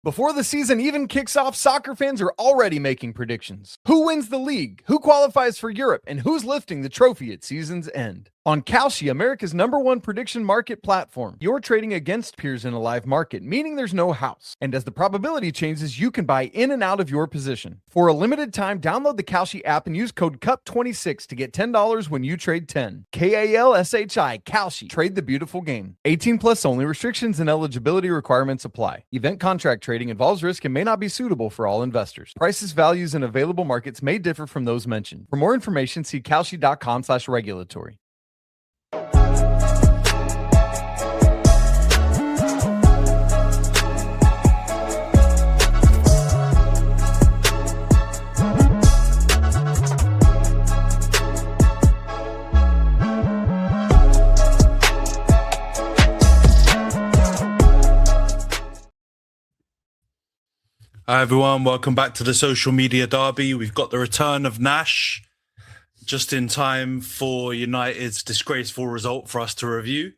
Before the season even kicks off, soccer fans are already making predictions. Who wins the league? Who qualifies for Europe? And who's lifting the trophy at season's end? On Kalshi, America's #1 prediction market platform, you're trading against peers in a live market, meaning there's no house. And as the probability changes, you can buy in and out of your position. For a limited time, download the Kalshi app and use code CUP26 to get $10 when you trade 10. KALSHI, Kalshi. Trade the beautiful game. 18 plus only. Restrictions and eligibility requirements apply. Event contract trading involves risk and may not be suitable for all investors. Prices, values, and available markets may differ from those mentioned. For more information, see kalshi.com/regulatory. Hi everyone, welcome back to the Social Media Derby. We've got the return of Nash just in time for United's disgraceful result for us to review.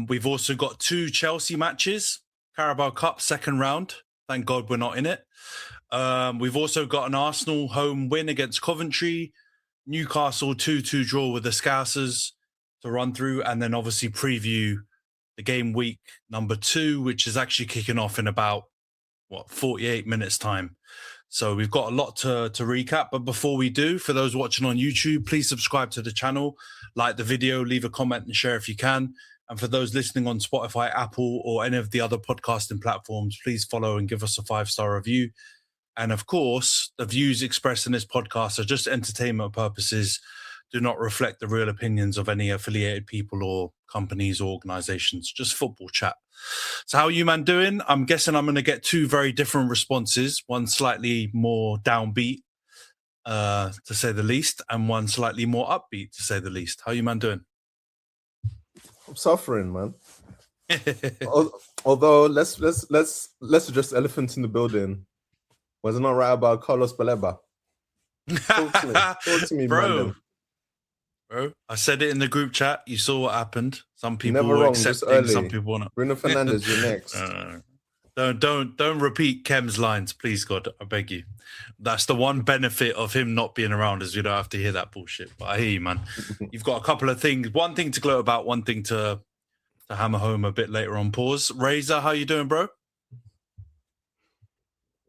We've also got 2 Chelsea matches, Carabao Cup second round. Thank God we're not in it. We've also got an Arsenal home win against Coventry, Newcastle 2-2 draw with the Scousers to run through, and then obviously preview the game week number 2, which is actually kicking off in about 48 minutes time. So we've got a lot to recap. But before we do, for those watching on YouTube, please subscribe to the channel, like the video, leave a comment and share if you can. And for those listening on Spotify, Apple, or any of the other podcasting platforms, please follow and give us a 5-star review. And of course, the views expressed in this podcast are just entertainment purposes, do not reflect the real opinions of any affiliated people or companies or organizations, just football chat. So how are you, man, doing? I'm guessing I'm going to get 2 very different responses, one slightly more downbeat, to say the least, and one slightly more upbeat, to say the least. How are you, man, doing? I'm suffering, man. Although, let's address the elephant in the building. Was it not right about Carlos Baleba? Talk to me, bro. Bro, I said it in the group chat. You saw what happened. Some people never were wrong, accepting, some people not. Bruno Fernandes, you're next. Don't repeat Kem's lines, please, God. I beg you. That's the one benefit of him not being around, is you don't have to hear that bullshit. But I hear you, man. You've got a couple of things. One thing to gloat about, one thing to hammer home a bit later on. Pause. Razor, how you doing, bro?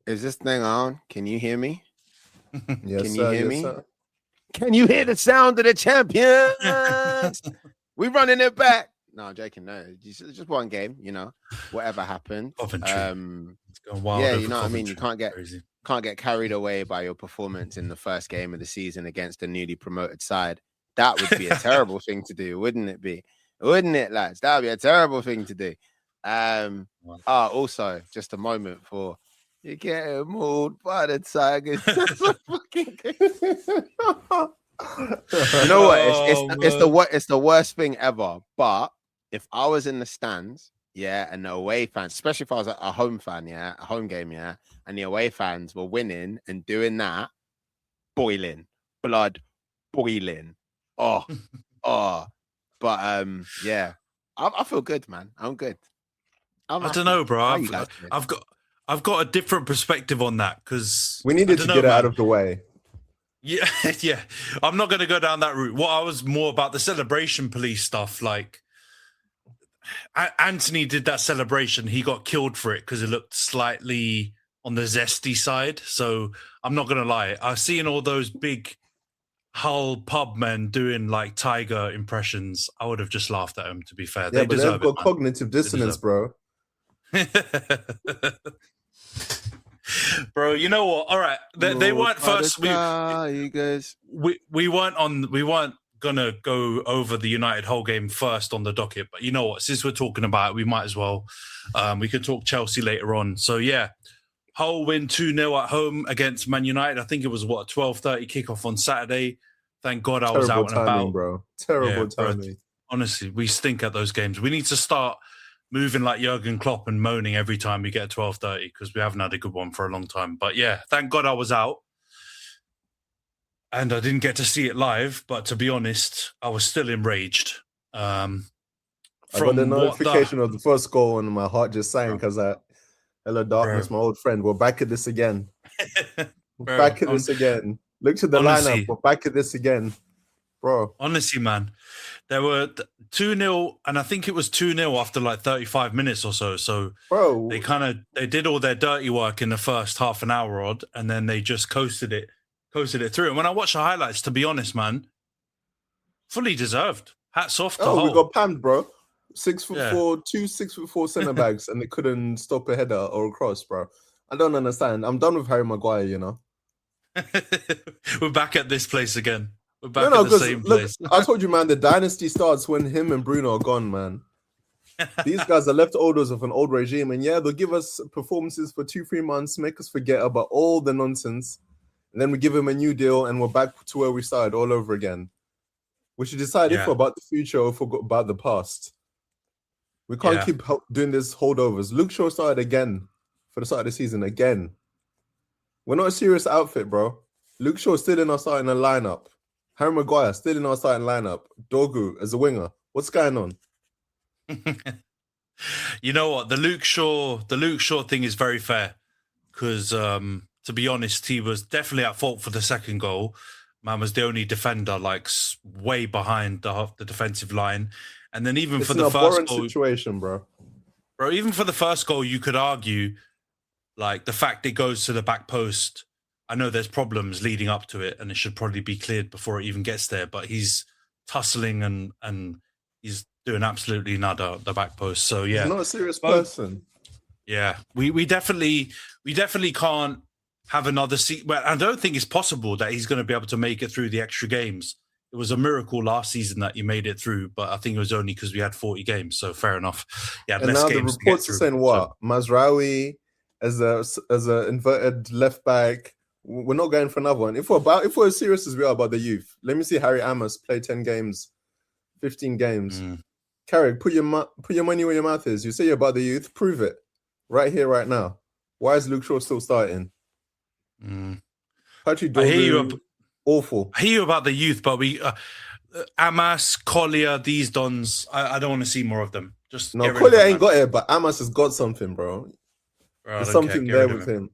Is this thing on? Can you hear me? Yes, Can sir, you hear me? sir. Can you hear the sound of the champions? We running it back. No, I'm joking. No, it's just one game, whatever happened. Coventry. It's going wild. Yeah, over you know what I mean? You Coventry. can't get carried away by your performance in the first game of the season against a newly promoted side. That would be a terrible thing to do, wouldn't it be? Wouldn't it, lads? That would be a terrible thing to do. Also, just a moment for you getting mauled by the Tigers. You know what? It's the worst thing ever. But if I was in the stands, and the away fans, especially if I was a home fan, a home game, and the away fans were winning and doing that, boiling, blood boiling. But I feel good, man. I'm good. I don't know, bro. I've got a different perspective on that because we needed to get it out of the way. Yeah. I'm not going to go down that route. What I was more about the celebration police stuff. Like Antony did that celebration. He got killed for it because it looked slightly on the zesty side. So I'm not going to lie. I've seen all those big Hull pub men doing like Tiger impressions. I would have just laughed at them, to be fair. Yeah, but they've got cognitive dissonance, bro. Bro, you know what? All right, they weren't first. We weren't gonna go over the United whole game first on the docket, but you know what? Since we're talking about it, we might as well. We could talk Chelsea later on. So yeah, Hull win 2-0 at home against Man United. I think it was a 12:30 kickoff on Saturday. Thank God I was out and about, bro. Terrible timing. Bro. Honestly, we stink at those games. We need to start moving like Jurgen Klopp and moaning every time we get a 12:30 because we haven't had a good one for a long time. But yeah, thank God I was out and I didn't get to see it live. But to be honest, I was still enraged. I got the notification of the first goal and my heart just sank because I Hello, darkness, my old friend. We're back at this again. Bro, Back at this again. Look to the honestly, lineup. We're back at this again, bro. Honestly, man, there were 2-0, and I think it was 2-0 after like 35 minutes or so. So Bro, they did all their dirty work in the first half an hour odd, and then they just coasted it through. And when I watched the highlights, to be honest, man, fully deserved. Hats off to we Hull. got pammed, bro. 6'4", 2 6'4" centre backs, and they couldn't stop a header or a cross, bro. I don't understand. I'm done with Harry Maguire, you know. We're back at this place again. We're back at the same place. I told you, man, the dynasty starts when him and Bruno are gone, man. These guys are leftovers of an old regime, and yeah, they'll give us performances for 2-3 months, make us forget about all the nonsense, and then we give them a new deal, and we're back to where we started all over again. We should decide if we're about the future or if we're about the past. We can't keep doing this holdovers. Luke Shaw started again for the start of the season again. We're not a serious outfit, bro. Luke Shaw still in our starting lineup. Harry Maguire still in our starting lineup. Dogu as a winger. What's going on? You know what? The Luke Shaw thing is very fair because, to be honest, he was definitely at fault for the second goal. Man was the only defender, like way behind the defensive line, and then even for the first goal, situation, bro. Even for the first goal, you could argue, like the fact it goes to the back post. I know there's problems leading up to it, and it should probably be cleared before it even gets there. But he's tussling and he's doing absolutely nada at the back post. So yeah, he's not a serious person. Yeah, we definitely can't have another seat. Well, I don't think it's possible that he's going to be able to make it through the extra games. It was a miracle last season that he made it through, but I think it was only because we had 40 games. So fair enough. Yeah, and now the reports are saying what? So, Mazraoui as a inverted left back. We're not going for another one. If we're as serious as we are about the youth, let me see Harry Amos play 10 games, 15 games. Carrick, put your money where your mouth is. You say you're about the youth, prove it right here, right now. Why is Luke Shaw still starting? Patrick Dorgu, awful. I hear you about the youth, but we Amas, Collier, these dons. I don't want to see more of them. Just no, Collier ain't got it, but Amas has got something, bro. There's something there with him.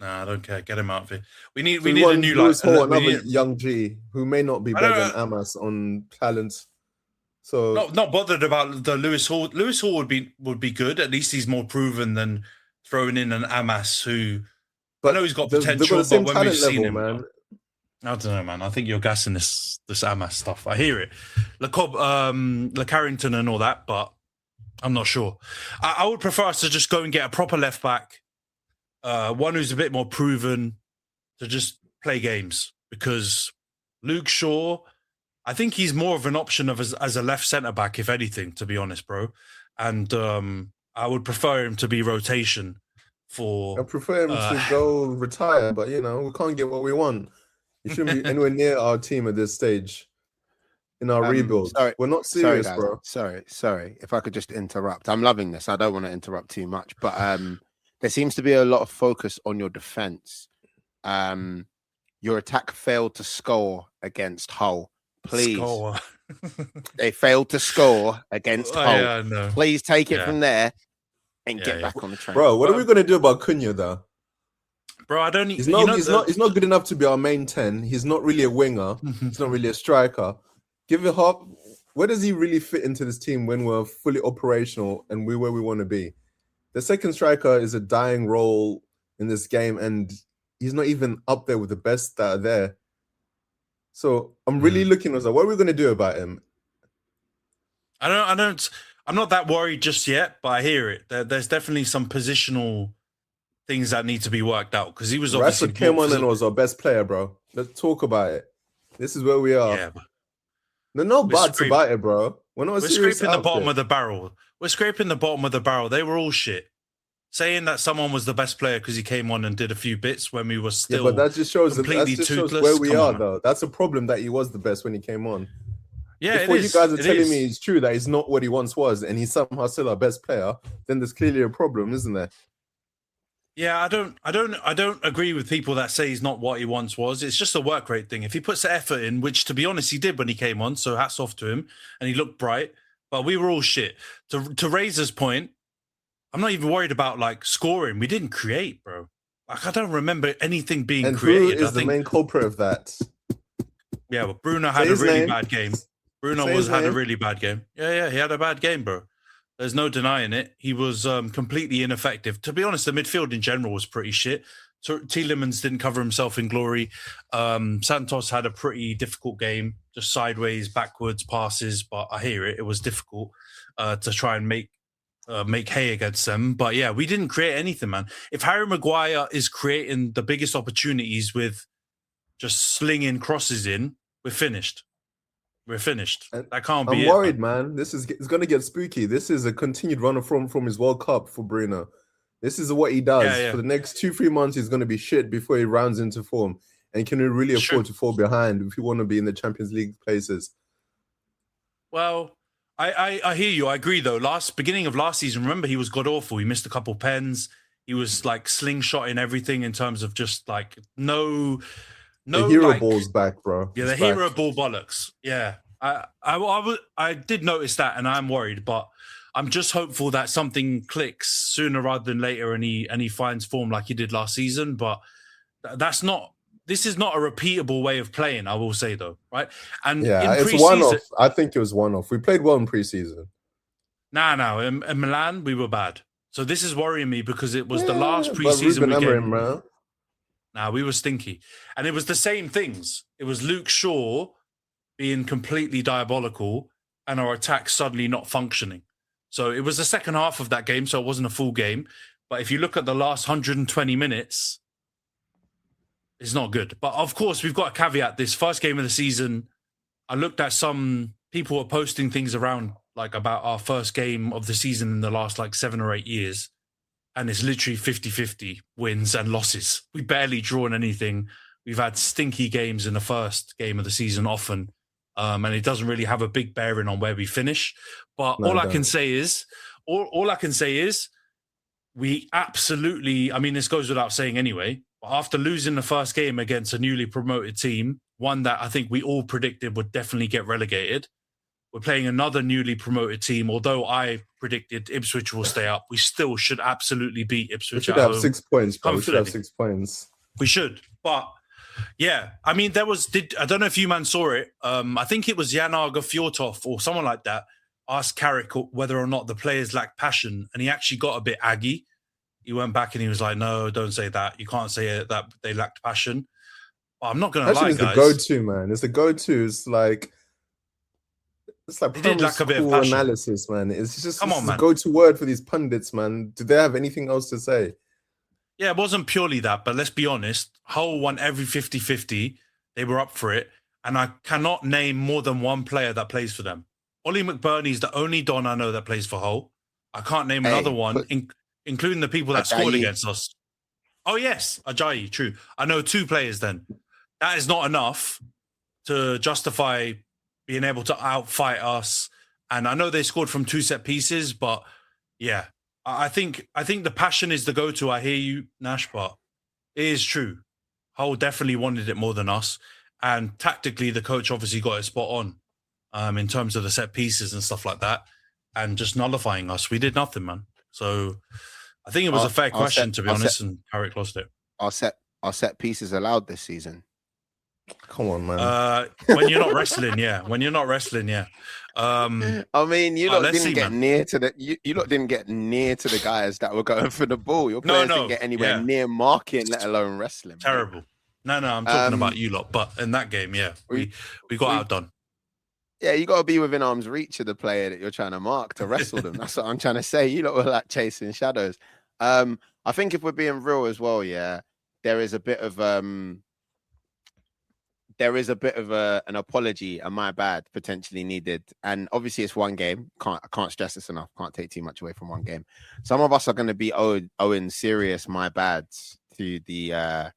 Nah, I don't care. Get him out of here. We need a new Lewis Hall, another young G who may not be better than Amas on talent. So not bothered about the Lewis Hall. Lewis Hall would be good. At least he's more proven than throwing in an Amas who. But I know he's got potential, but when we've seen him, man. I don't know, man. I think you're gassing this Amas stuff. I hear it, Le Carrington and all that, but I'm not sure. I would prefer us to just go and get a proper left back, one who's a bit more proven, to just play games. Because Luke Shaw, I think he's more of an option as a left centre back, if anything, to be honest, bro. And I would prefer him to be rotation. I prefer him to go retire, but we can't get what we want. He shouldn't be anywhere near our team at this stage in our rebuild. We're not serious, bro. Sorry. If I could just interrupt. I'm loving this. I don't want to interrupt too much, but there seems to be a lot of focus on your defense. Your attack failed to score against Hull. Please. They failed to score against Hull. Yeah, no. Please take it from there. And get back on the train, bro. What are we gonna do about Cunha, though? Bro, I don't. He's not good enough to be our main 10. He's not really a winger. He's not really a striker. Give it up. Where does he really fit into this team when we're fully operational and we're where we want to be? The second striker is a dying role in this game, and he's not even up there with the best that are there. So I'm really looking at what are we gonna do about him? I'm not that worried just yet, but I hear it. There's definitely some positional things that need to be worked out because he was obviously Rashford came on and was our best player, bro. Let's talk about it. This is where we are. Yeah, no buts about it, bro. We're scraping the bottom of the barrel. We're scraping the bottom of the barrel. They were all shit. Saying that someone was the best player because he came on and did a few bits when we were still. Yeah, but that just shows where we are, though. That's a problem that he was the best when he came on. Yeah, if what you guys are telling me is true that he's not what he once was and he's somehow still our best player, then there's clearly a problem, isn't there? Yeah, I don't agree with people that say he's not what he once was. It's just a work rate thing. If he puts the effort in, which to be honest he did when he came on, so hats off to him, and he looked bright, but we were all shit. To Razor's point, I'm not even worried about like scoring. We didn't create, bro. Like I don't remember anything being And created. who is the main culprit of that? Yeah, but Bruno had a really bad game. Bruno had a really bad game. Yeah, he had a bad game, bro. There's no denying it. He was completely ineffective. To be honest, the midfield in general was pretty shit. So Tielemans didn't cover himself in glory. Santos had a pretty difficult game, just sideways, backwards passes. But I hear it. It was difficult to try and make hay against them. But yeah, we didn't create anything, man. If Harry Maguire is creating the biggest opportunities with just slinging crosses in, we're finished. We're finished. That can't be. I'm worried, man. It's going to get spooky. This is a continued run from his World Cup for Bruno. This is what he does. For the next 2-3 months, he's going to be shit before he rounds into form. And can we really afford to fall behind if we want to be in the Champions League places? Well, I hear you. I agree, though. Beginning of last season, remember, he was god-awful. He missed a couple pens. He was, like, slingshotting everything in terms of just, like, no the hero ball's back, bro. Yeah, the hero ball bollocks. Yeah. I did notice that, and I'm worried, but I'm just hopeful that something clicks sooner rather than later, and he finds form like he did last season. But this is not a repeatable way of playing, I will say, though, right? And it's one-off. I think it was one-off. We played well in preseason. No. In Milan, we were bad. So this is worrying me because it was the last preseason weekend. We were stinky. And it was the same things. It was Luke Shaw being completely diabolical and our attack suddenly not functioning. So it was the second half of that game, so it wasn't a full game. But if you look at the last 120 minutes, it's not good. But of course, we've got a caveat. This first game of the season, I looked at some people were posting things around like about our first game of the season in the last like 7 or 8 years. And it's literally 50-50 wins and losses. We barely drawn anything. We've had stinky games in the first game of the season often. And it doesn't really have a big bearing on where we finish. But all I can say is we absolutely, I mean, this goes without saying anyway, but after losing the first game against a newly promoted team, one that I think we all predicted would definitely get relegated, we're playing another newly promoted team. Although I predicted Ipswich will stay up, we still should absolutely beat Ipswich. We should have 6 points. We should have 6 points. We should. But yeah, I mean, I don't know if you man saw it. I think it was Yanar Gafiotov or someone like that asked Carrick whether or not the players lack passion. And he actually got a bit aggy. He went back and he was like, no, don't say that. You can't say that they lacked passion. But I'm not going to lie, guys. It's the go-to, man. It's the go-to. It's like they did lack a bit of passion. Analysis, man. It's just the go-to word for these pundits, man. Do they have anything else to say? Yeah, it wasn't purely that, but let's be honest. Hull won every 50-50. They were up for it. And I cannot name more than one player that plays for them. Ollie McBurney's the only Don I know that plays for Hull. I can't name another one, including the people that scored against us. Oh, yes, Ajayi, true. I know 2 players then. That is not enough to justify being able to outfight us. And I know they scored from 2 set pieces, but yeah, I think the passion is the go-to. I hear you, Nash, but it is true. Hull definitely wanted it more than us. And tactically, the coach obviously got it spot on in terms of the set pieces and stuff like that. And just nullifying us. We did nothing, man. So I think it was a fair question, to be honest, and Carrick lost it. Our set pieces allowed this season. Come on, man. When you're not wrestling, yeah. I mean, you lot didn't get near to the you lot didn't get near to the guys that were going for the ball. Your players didn't get anywhere near marking, let alone wrestling. Terrible. No, I'm talking about you lot. But in that game, yeah, we got outdone. Yeah, you got to be within arm's reach of the player that you're trying to mark to wrestle them. That's what I'm trying to say. You lot were like chasing shadows. I think if we're being real as well, yeah, there is a bit of an apology and my bad potentially needed. And obviously it's one game. I can't stress this enough. Can't take too much away from one game. Some of us are going to be owing serious my bads to the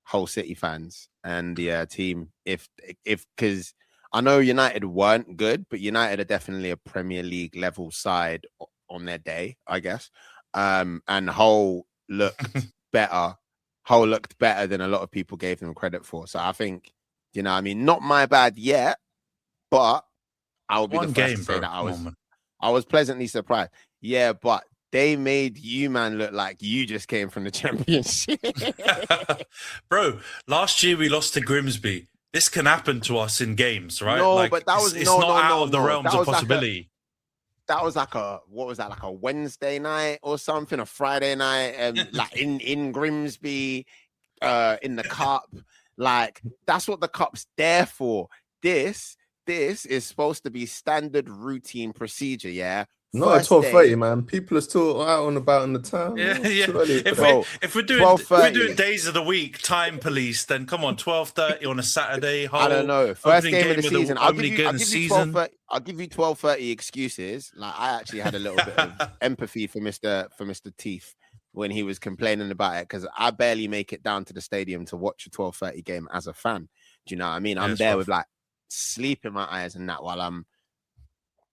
Hull City fans and the team. Because I know United weren't good, but United are definitely a Premier League level side on their day, I guess. And Hull looked better. Hull looked better than a lot of people gave them credit for. So I think, you know, I mean, not my bad yet, but I will be the first to say that I was pleasantly surprised. Yeah, but they made you, man, look like you just came from the championship. Bro, last year we lost to Grimsby. This can happen to us in games, right? No, like, but that was it's not out of the realms of possibility. That was like what was that, like a Wednesday night or something, a Friday night, like in Grimsby, in the cup. Like, that's what the cup's there for. This is supposed to be standard routine procedure, yeah? Not at 12:30, man. People are still out and about in the town. Yeah. If we're doing days of the week, time police, then come on, 12:30 on a Saturday. I don't know. First game of the season. I'll give you 12:30 excuses. Like, I actually had a little bit of empathy for Mr. Teeth when he was complaining about it, because I barely make it down to the stadium to watch a 12:30 game as a fan. Do you know what I mean? I'm there with like sleep in my eyes and that while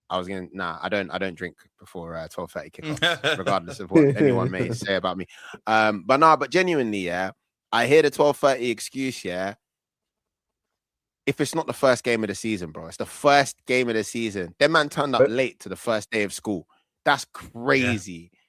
I don't drink before 12:30 kickoff, regardless of what anyone may say about me. But genuinely, yeah, I hear the 12:30 excuse, yeah. If it's not the first game of the season, bro, it's the first game of the season. That man turned up late to the first day of school. That's crazy. Yeah.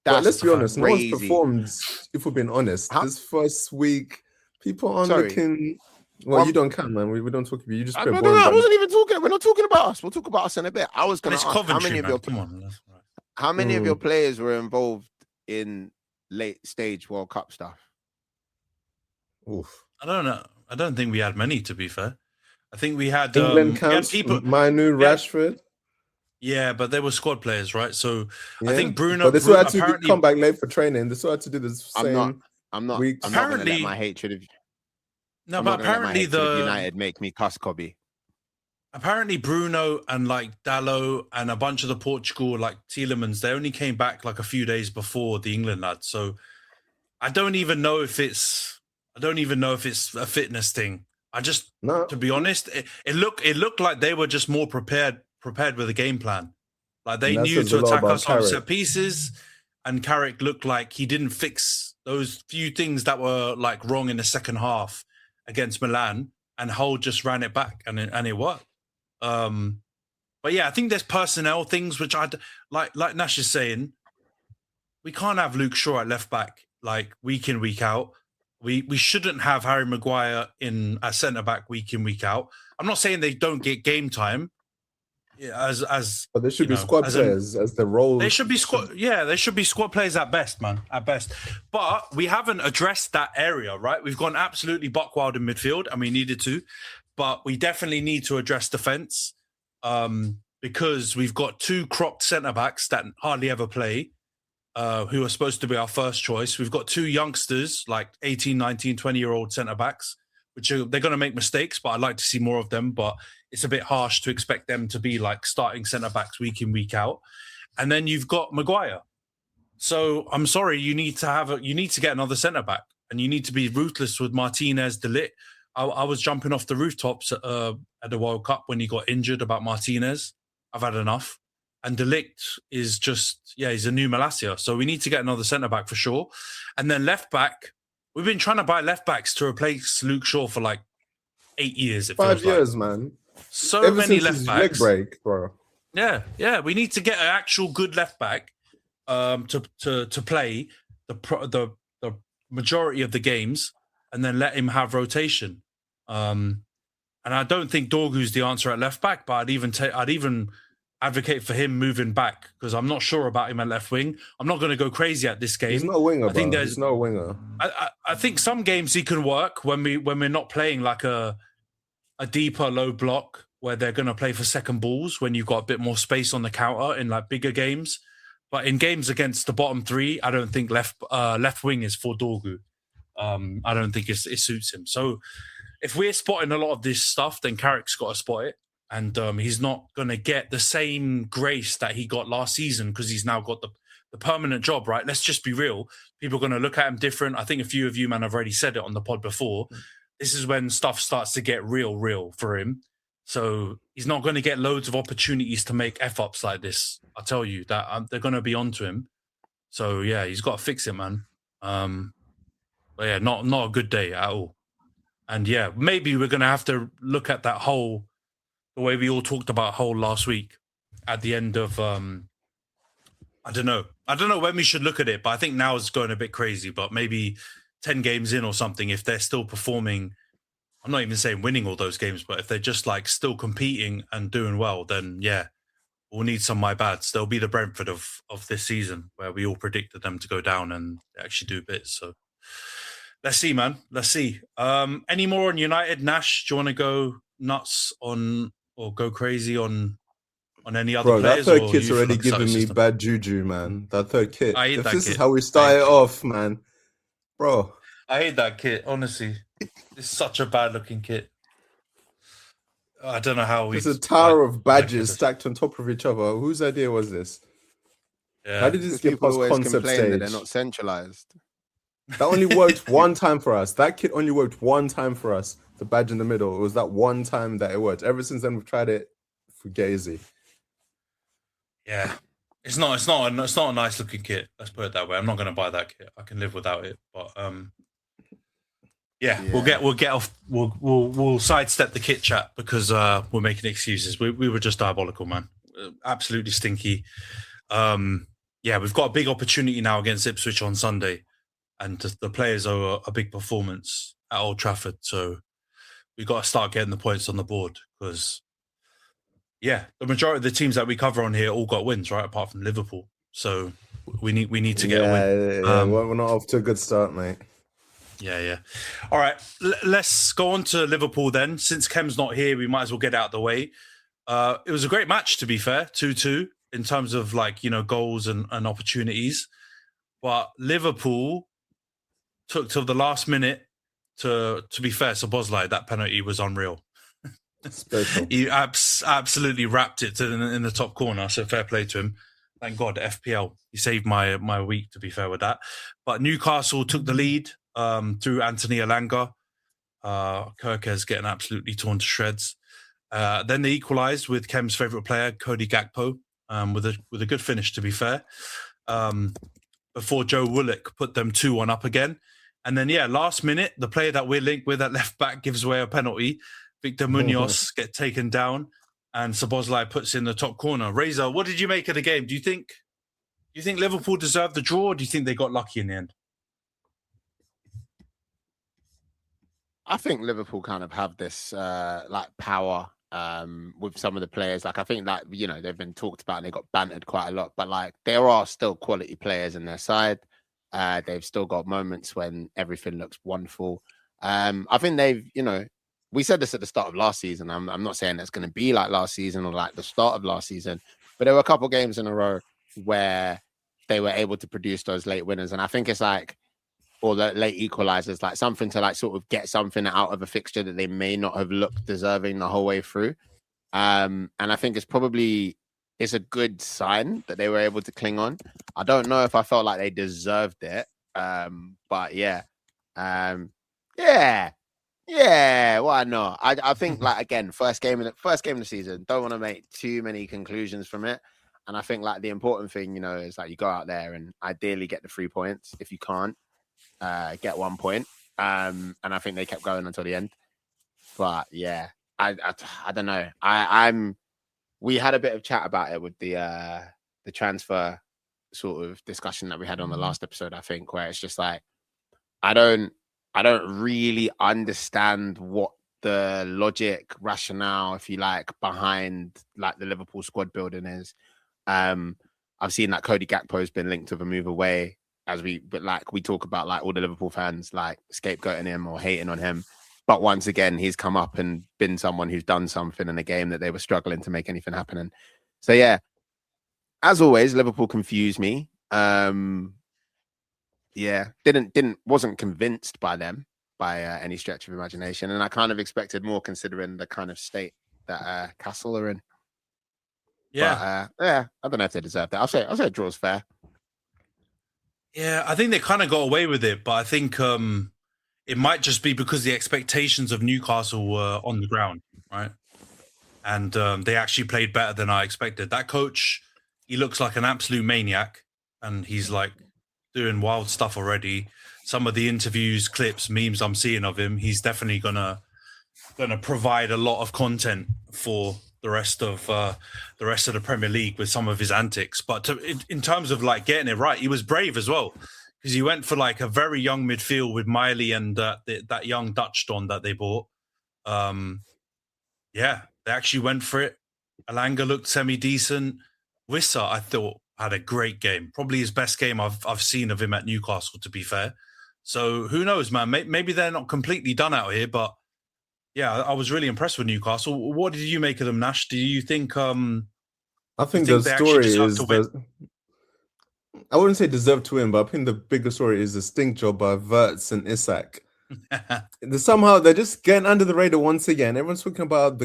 But let's be honest, no one's performed, if we're being honest. This first week, people aren't looking... Well, you don't count, man. We don't talk about you. You just I wasn't even talking. We're not talking about us. We'll talk about us in a bit. I was going to ask Coventry, how many of your players were involved in late stage World Cup stuff? Oof. I don't know. I don't think we had many, to be fair. I think we had England camps, Manu, Rashford. Yeah, but they were squad players, right? So I think Bruno. But they still had to come back late for training. They still had to do the same. I'm not going to let my hatred of. No, but apparently the United make me cuss Cobby. Apparently Bruno and like Dallo and a bunch of the Portugal, like Tielemans, they only came back like a few days before the England lads. So I don't even know if it's a fitness thing. To be honest, it looked like they were just more prepared with a game plan. Like they knew to attack us on set pieces, and Carrick looked like he didn't fix those few things that were like wrong in the second half against Milan, and Hull just ran it back and it worked. But yeah, I think there's personnel things which I like Nash is saying, we can't have Luke Shaw at left back like week in, week out. We shouldn't have Harry Maguire in at centre back week in, week out. I'm not saying they don't get game time. But they should be squad players as the role. They should be squad. Yeah, they should be squad players at best, man. At best. But we haven't addressed that area, right? We've gone absolutely buck wild in midfield, and we needed to. But we definitely need to address defence because we've got two cropped centre backs that hardly ever play, who are supposed to be our first choice. We've got two youngsters, like 18, 19, 20-year-old centre backs, which they're going to make mistakes, but I'd like to see more of them. But it's a bit harsh to expect them to be like starting centre backs week in, week out. And then you've got Maguire. So I'm sorry, you need to get another centre back, and you need to be ruthless with Martinez, De Ligt. I was jumping off the rooftops at the World Cup when he got injured about Martinez. I've had enough. And De Ligt is just, he's a new Malacia. So we need to get another centre back for sure. And then left back, we've been trying to buy left backs to replace Luke Shaw for like 8 years. 5 years, man. So ever many left backs. Leg break, bro. Yeah. We need to get an actual good left back to play the majority of the games, and then let him have rotation. And I don't think Dorgu's the answer at left back, but I'd even advocate for him moving back, because I'm not sure about him at left wing. I'm not going to go crazy at this game. He's not a winger. He's not a winger. I think some games he can work when we're not playing like a deeper low block where they're going to play for second balls, when you've got a bit more space on the counter in like bigger games. But in games against the bottom three, I don't think left wing is for Dorgu. I don't think it suits him. So if we're spotting a lot of this stuff, then Carrick's got to spot it. And he's not going to get the same grace that he got last season, because he's now got the permanent job, right? Let's just be real. People are going to look at him different. I think a few of you, man, have already said it on the pod before. This is when stuff starts to get real for him. So he's not going to get loads of opportunities to make F-ups like this. I'll tell you that they're going to be onto him. So, yeah, he's got to fix it, man. But, yeah, not a good day at all. And, yeah, maybe we're going to have to look at that whole... the way we all talked about Hull last week at the end of I don't know. I don't know when we should look at it, but I think now it's going a bit crazy. But maybe 10 games in or something, if they're still performing, I'm not even saying winning all those games, but if they're just like still competing and doing well, then yeah, we'll need some my bads. They'll be the Brentford of this season, where we all predicted them to go down and they actually do bits. So let's see, man. Let's see. Any more on United? Nash, do you want to go nuts on or go crazy on any other Bro, that players? third or kit's you already feel like giving me system? bad juju, man. That third kit. I hate If that this kit. is how we start it off, man. Bro. I hate that kit, honestly. It's such a bad looking kit. I don't know how we. It's a tower of badges stacked on top of each other. Whose idea was this? Yeah. How did this Because get people past always concept complain stage? that they're not centralized. That only worked one time for us. That kit only worked one time for us. The badge in the middle. It was that one time that it worked. Ever since then, we've tried it for Gazy. Yeah. It's not a nice looking kit. Let's put it that way. I'm not going to buy that kit. I can live without it. But yeah, we'll get off. We'll sidestep the kit chat because we're making excuses. We were just diabolical, man. Absolutely stinky. Yeah, we've got a big opportunity now against Ipswich on Sunday, and the players owe a big performance at Old Trafford. So we've got to start getting the points on the board because, yeah, the majority of the teams that we cover on here all got wins, right? Apart from Liverpool. So we need to get a win. Yeah, we're not off to a good start, mate. Yeah. All right, let's go on to Liverpool then. Since Kem's not here, we might as well get out of the way. It was a great match, to be fair, 2-2 in terms of goals and opportunities. But Liverpool took till the last minute to be fair. So Bosley, that penalty was unreal. Special. He absolutely wrapped it in the top corner. So fair play to him. Thank God, FPL. He saved my week, to be fair with that. But Newcastle took the lead through Antony Elanga. Kirkes getting absolutely torn to shreds. Then they equalised with Kem's favourite player, Cody Gakpo, with a good finish, to be fair. Before Joe Willock put them 2-1 up again. And then, last minute, the player that we're linked with at left back gives away a penalty. Victor Munoz get taken down, and Szoboszlai puts in the top corner. Razor, what did you make of the game? Do you think Liverpool deserved the draw, or do you think they got lucky in the end? I think Liverpool kind of have this power with some of the players. Like I think that they've been talked about and they got bantered quite a lot, but there are still quality players in their side. They've still got moments when everything looks wonderful. I think they've we said this at the start of last season. I'm not saying it's going to be like last season or like the start of last season, but there were a couple of games in a row where they were able to produce those late winners, and I think it's or the late equalizers, something to sort of get something out of a fixture that they may not have looked deserving the whole way through. And I think it's a good sign that they were able to cling on. I don't know if I felt like they deserved it. But yeah. Why not? I think again, first game of the season, don't want to make too many conclusions from it. And I think the important thing, is you go out there and ideally get the 3 points. If you can't, get 1 point. And I think they kept going until the end. But yeah, I don't know. We had a bit of chat about it with the transfer sort of discussion that we had on the last episode, I think, where it's just I don't really understand what the logic, rationale, if you behind the Liverpool squad building is. I've seen that Cody Gakpo has been linked with a move away, but we talk about all the Liverpool fans scapegoating him or hating on him. But once again, he's come up and been someone who's done something in a game that they were struggling to make anything happen in. So yeah, as always, Liverpool confused me. Wasn't convinced by them by any stretch of imagination, and I kind of expected more considering the kind of state that Castle are in. Yeah, but, I don't know if they deserve that. I'll say a draw's fair. Yeah, I think they kind of got away with it, but I think it might just be because the expectations of Newcastle were on the ground, right? And they actually played better than I expected. That coach, he looks like an absolute maniac, and he's doing wild stuff already. Some of the interviews, clips, memes I'm seeing of him, he's definitely gonna provide a lot of content for the rest of the Premier League with some of his antics. But in terms of like getting it right, he was brave as well, because he went for like a very young midfield with Miley and that young Dutch Don that they bought. Yeah, they actually went for it. Alanga looked semi-decent. Wissa, I thought, had a great game. Probably his best game I've seen of him at Newcastle, to be fair. So who knows, man? Maybe they're not completely done out here, but yeah, I was really impressed with Newcastle. What did you make of them, Nash? Do you think? I think the story is I wouldn't say deserve to win, but I think the bigger story is the stink job by Wirtz and Isak. Somehow they're just getting under the radar once again. Everyone's talking about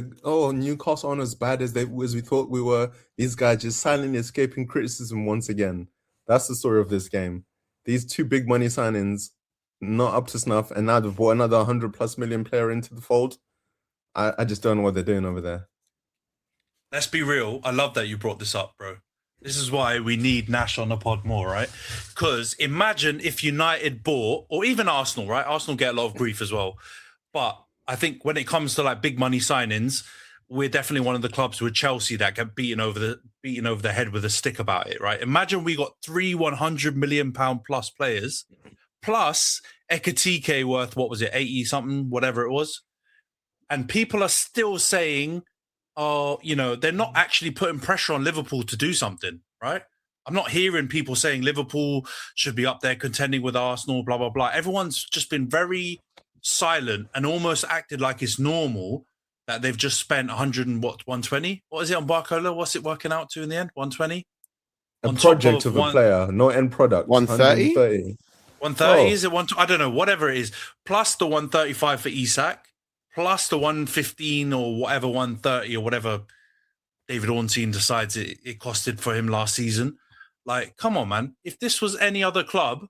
Newcastle aren't as bad as we thought we were. These guys just silently escaping criticism once again. That's the story of this game. These two big money signings not up to snuff, and now they've brought another 100+ million player into the fold. I just don't know what they're doing over there. Let's be real. I love that you brought this up, bro. This is why we need Nash on the pod more, right? Because imagine if United bought, or even Arsenal, right? Arsenal get a lot of grief as well. But I think when it comes to like big money signings, we're definitely one of the clubs with Chelsea that get beaten over the head with a stick about it, right? Imagine we got 3 100 million pound plus players, plus Ekatike worth, what was it, 80 something, whatever it was. And people are still saying, they're not actually putting pressure on Liverpool to do something, right? I'm not hearing people saying Liverpool should be up there contending with Arsenal, blah, blah, blah. Everyone's just been very silent and almost acted like it's normal that they've just spent 120? What is it on Barcola? What's it working out to in the end? 120? A project of a player, no end product. 130? 130, is it? I don't know, whatever it is. Plus the 135 for Isak. Plus the 115 or whatever, 130 or whatever David Ornstein decides it costed for him last season. Like, come on, man. If this was any other club,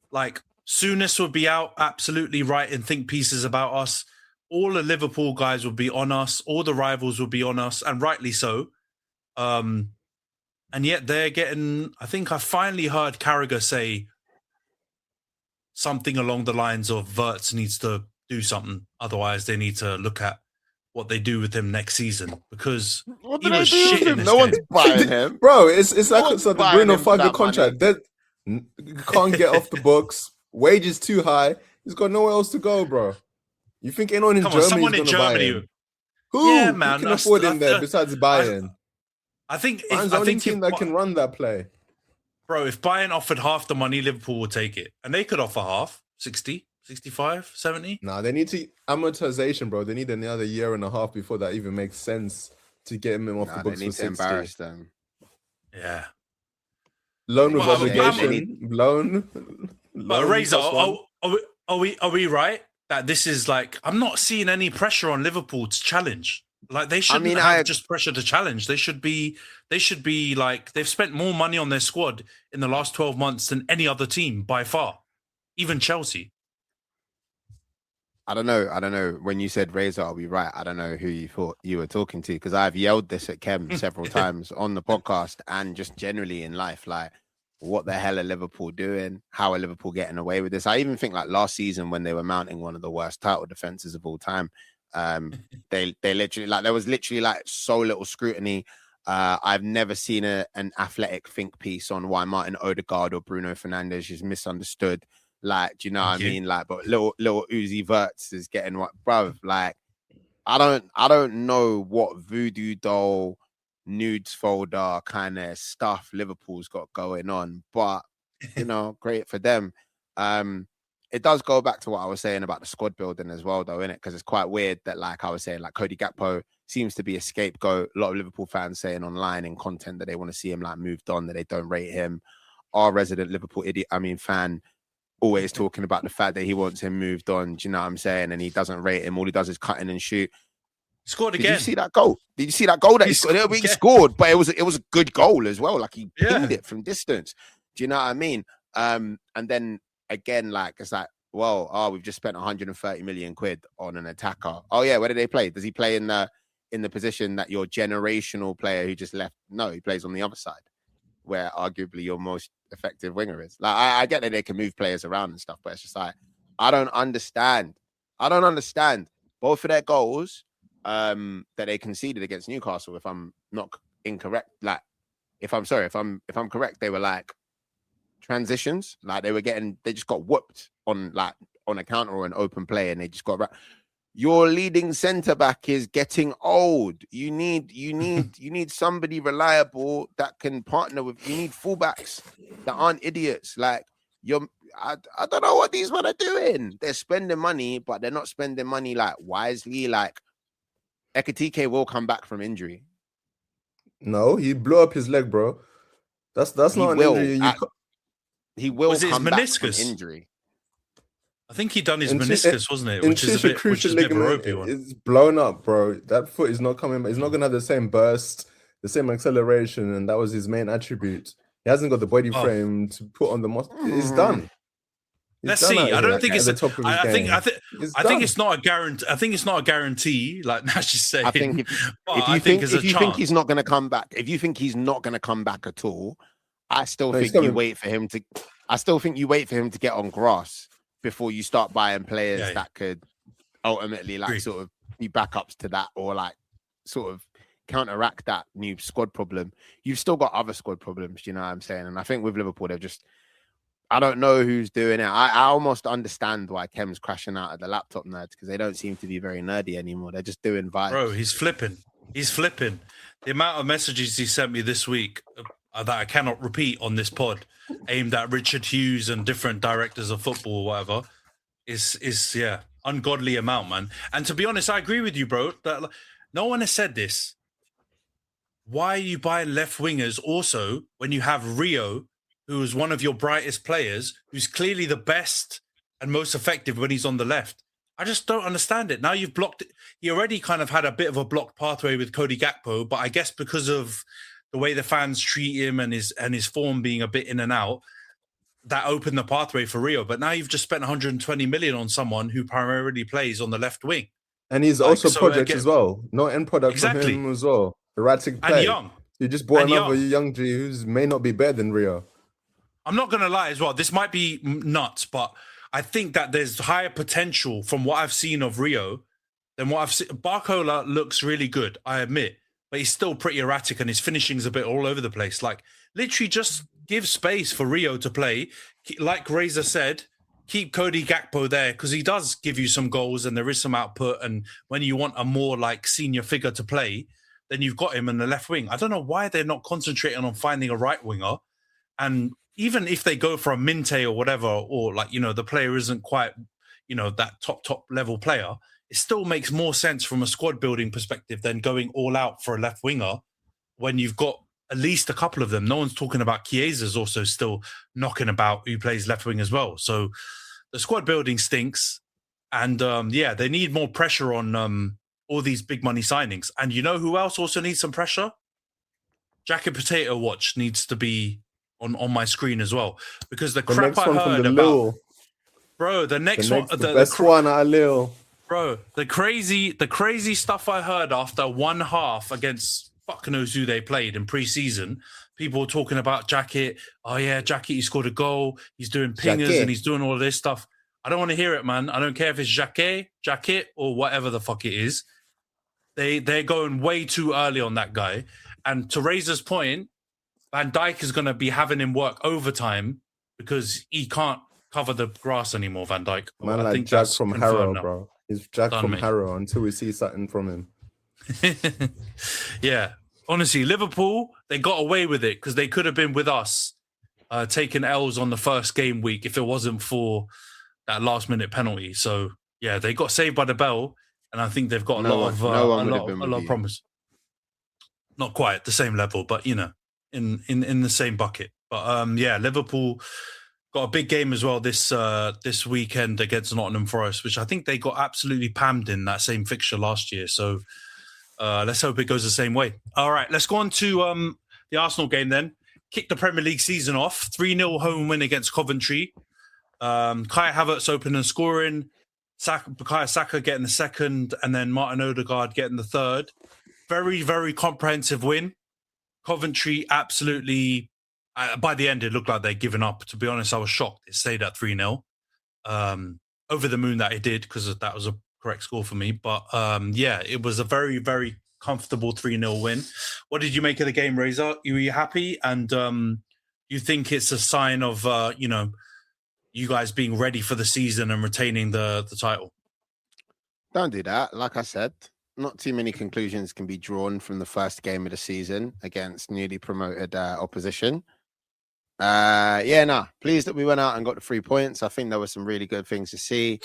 like, Souness would be out absolutely right and think pieces about us. All the Liverpool guys would be on us. All the rivals would be on us, and rightly so. And yet they're getting... I think I finally heard Carragher say something along the lines of Wirtz needs to do something. Otherwise, they need to look at what they do with him next season, because he was shit in this game. One's buying him. Bro, it's like the Bruno 5-year contract. You can't get off the books. Wages too high. He's got nowhere else to go, bro. You think anyone in Germany is going to buy him? Who? Yeah, man. Who can afford him there besides Bayern? I think Bayern's the only team that can run that play. Bro, if Bayern offered half the money, Liverpool would take it. And they could offer half, 60. 65, 70? Nah, they need to amortization, bro. They need another year and a half before that even makes sense to get him off the books for 60. They need to embarrass them. Yeah. Loan with obligation. Loan. But Razor, are we right that this is like, I'm not seeing any pressure on Liverpool to challenge. Like, they shouldn't have just pressure to challenge. They should be like, they've spent more money on their squad in the last 12 months than any other team by far. Even Chelsea. I don't know. When you said Razor, I'll be right. I don't know who you thought you were talking to, because I've yelled this at Kem several times on the podcast and just generally in life. Like, what the hell are Liverpool doing? How are Liverpool getting away with this? I even think like last season when they were mounting one of the worst title defenses of all time, they literally, like, there was literally like so little scrutiny. I've never seen an athletic think piece on why Martin Odegaard or Bruno Fernandes is misunderstood. Like, do you know what I mean? Like, but little Uzi Wirtz is getting what, bruv. Like, I don't know what voodoo doll nudes folder kind of stuff Liverpool's got going on, but great for them. It does go back to what I was saying about the squad building as well, though, innit? Because it's quite weird that, like I was saying, like Cody Gakpo seems to be a scapegoat. A lot of Liverpool fans saying online in content that they want to see him like moved on, that they don't rate him. Our resident Liverpool fan always talking about the fact that he wants him moved on. Do you know what I'm saying? And he doesn't rate him. All he does is cutting and shoot. Scored again. Did you see that goal? That he scored? He scored, but it was a good goal as well. Like, he pinged it from distance. Do you know what I mean? And then again, like, it's like, well, we've just spent 130 million quid on an attacker. Oh yeah, where do they play? Does he play in the position that your generational player who just left? No, he plays on the other side, where arguably your most effective winger is. Like, I get that they can move players around and stuff, but it's just like, I don't understand. Both of their goals that they conceded against Newcastle, if I'm not incorrect. Like, if I'm correct, they were like transitions. Like they just got whooped on a counter or an open play, and they just got. Your leading centre back is getting old. You need somebody reliable that can partner with. You need fullbacks that aren't idiots. Like I don't know what these men are doing. They're spending money, but they're not spending money like wisely. Like Ekitike will come back from injury. No, he blew up his leg, bro. That's not an injury. He will come back from injury. I think he done his meniscus, wasn't it? Which is a bit ropey one. It's blown up, bro. That foot is not coming. He's not gonna have the same burst, the same acceleration, and that was his main attribute. He hasn't got the body frame to put on the muscle. It's done. Let's see. I don't think it's. I think it's not a guarantee. I think it's not a guarantee. Like Nash is saying. I think if you think he's not going to come back, if you think he's not going to come back at all, I still think you wait for him to. I still think you wait for him to get on grass before you start buying players that could ultimately sort of be backups to that, or like sort of counteract that new squad problem. You've still got other squad problems, you know what I'm saying? And I think with Liverpool, they've just. I don't know who's doing it. I almost understand why Kem's crashing out at the laptop nerds, because they don't seem to be very nerdy anymore. They're just doing vibes. Bro, he's flipping. The amount of messages he sent me this week that I cannot repeat on this pod, aimed at Richard Hughes and different directors of football or whatever, is ungodly amount, man. And to be honest, I agree with you, bro. That no one has said this. Why are you buying left wingers also when you have Rio, who is one of your brightest players, who's clearly the best and most effective when he's on the left? I just don't understand it. Now you've blocked it. He already kind of had a bit of a blocked pathway with Cody Gakpo, but I guess because of the way the fans treat him and his form being a bit in and out, that opened the pathway for Rio. But now you've just spent 120 million on someone who primarily plays on the left wing. And he's also project as well. No end product for him as well. Erratic play. And young. You just bought another young G who may not be better than Rio. I'm not going to lie as well. This might be nuts, but I think that there's higher potential from what I've seen of Rio than what I've seen. Barcola looks really good, I admit, but he's still pretty erratic and his finishing's a bit all over the place. Like, literally just give space for Rio to play. Like Razor said, keep Cody Gakpo there because he does give you some goals and there is some output. And when you want a more like senior figure to play, then you've got him in the left wing. I don't know why they're not concentrating on finding a right winger. And even if they go for a Minte or whatever, or like, you know, the player isn't quite, you know, that top level player, it still makes more sense from a squad building perspective than going all out for a left winger when you've got at least a couple of them. No one's talking about Chiesa's also still knocking about who plays left wing as well. So the squad building stinks. And they need more pressure on all these big money signings. And you know who else also needs some pressure? Jacket Potato Watch needs to be on my screen as well, because the crap I heard about, bro, the best one at Lille, bro, the crazy stuff I heard after one half against fuck knows who they played in pre-season. People were talking about Jacket. Oh yeah, Jacket, he scored a goal. He's doing pingers and he's doing all of this stuff. I don't want to hear it, man. I don't care if it's Jacket or whatever the fuck it is. They're going way too early on that guy. And to Razor's point, Van Dijk is going to be having him work overtime because he can't cover the grass anymore, Van Dijk. Man, I think Jack from Harrow, bro. He's Jack from Harrow until we see something from him. Yeah. Honestly, Liverpool, they got away with it because they could have been with us taking L's on the first game week if it wasn't for that last-minute penalty. So, yeah, they got saved by the bell, and I think they've got a lot of promise. Not quite at the same level, but, you know, in the same bucket. But Liverpool got a big game as well this weekend against Nottingham Forest, which I think they got absolutely pammed in that same fixture last year. So let's hope it goes the same way. All right, let's go on to the Arsenal game then. Kick the Premier League season off. 3-0 home win against Coventry. Kai Havertz opening and scoring. Bukayo Saka getting the second, and then Martin Odegaard getting the third. Very, very comprehensive win. Coventry absolutely, by the end, it looked like they'd given up. To be honest, I was shocked. It stayed at 3-0. Over the moon that it did, because that was a correct score for me. But yeah, it was a very, very comfortable 3-0 win. What did you make of the game, Razor? Were you happy? And you think it's a sign of, you guys being ready for the season and retaining the title? Don't do that. Like I said, not too many conclusions can be drawn from the first game of the season against newly promoted opposition. Pleased that we went out and got the 3 points. I think there were some really good things to see.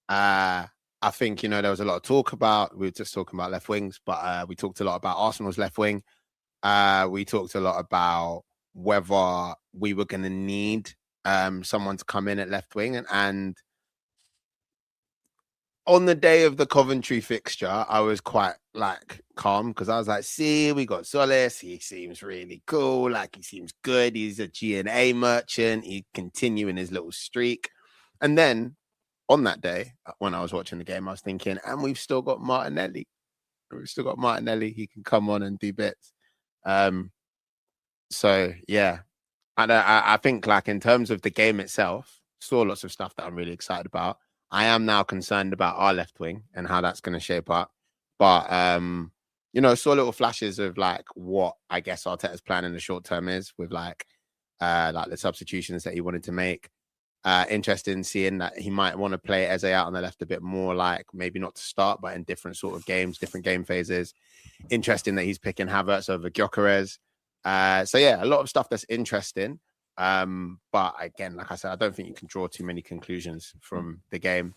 I think, there was a lot of talk about, we were just talking about left wings, but we talked a lot about Arsenal's left wing. We talked a lot about whether we were going to need someone to come in at left wing. And on the day of the Coventry fixture, I was quite calm because I was like, see, we got Solis. He seems really cool. He seems good. He's a G&A merchant. He's continuing his little streak. And then on that day, when I was watching the game, I was thinking, and we've still got Martinelli. He can come on and do bits. So, yeah. And I think, in terms of the game itself, saw lots of stuff that I'm really excited about. I am now concerned about our left wing and how that's going to shape up. But, saw little flashes of what I guess Arteta's plan in the short term is with the substitutions that he wanted to make. Interested in seeing that he might want to play Eze out on the left a bit more, maybe not to start, but in different sort of games, different game phases. Interesting that he's picking Havertz over Gyökeres. So yeah, a lot of stuff that's interesting. But again, like I said, I don't think you can draw too many conclusions from the game.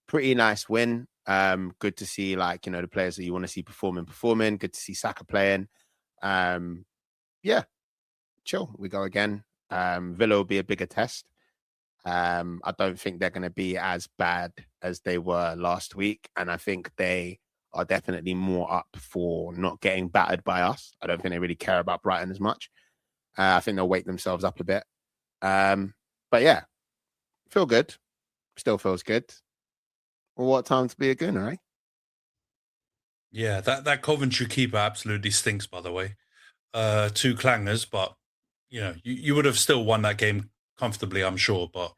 Pretty nice win. Good to see the players that you want to see performing. Good to see Saka playing. Yeah, chill. We go again. Villa will be a bigger test. I don't think they're going to be as bad as they were last week. And I think they are definitely more up for not getting battered by us. I don't think they really care about Brighton as much. I think they'll wake themselves up a bit. But yeah, feel good. Still feels good. Well, what time to be a gooner, eh? Yeah, that Coventry keeper absolutely stinks, by the way. 2 clangers, but, you would have still won that game comfortably, I'm sure. But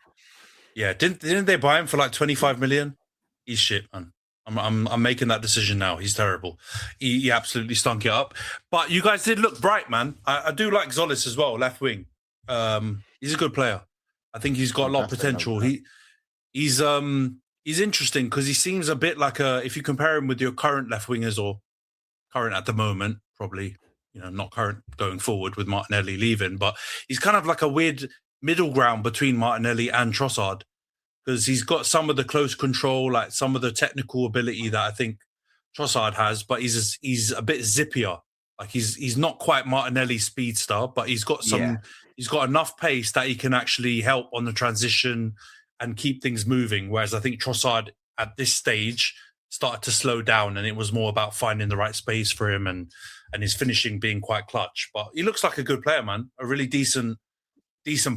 yeah, didn't they buy him for 25 million? He's shit, man. I'm making that decision now. He's terrible. He absolutely stunk it up. But you guys did look bright, man. I do like Zolis as well, left wing. He's a good player. I think he's got a lot of potential. He's interesting because he seems a bit like if you compare him with your current left wingers, or current at the moment, probably, not current going forward with Martinelli leaving, but he's kind of like a weird middle ground between Martinelli and Trossard, because he's got some of the close control, some of the technical ability that I think Trossard has, but he's a bit zippier. He's not quite Martinelli's speedster, but he's got he's got enough pace that he can actually help on the transition and keep things moving. Whereas I think Trossard at this stage started to slow down, and it was more about finding the right space for him and his finishing being quite clutch. But he looks like a good player, man. A really decent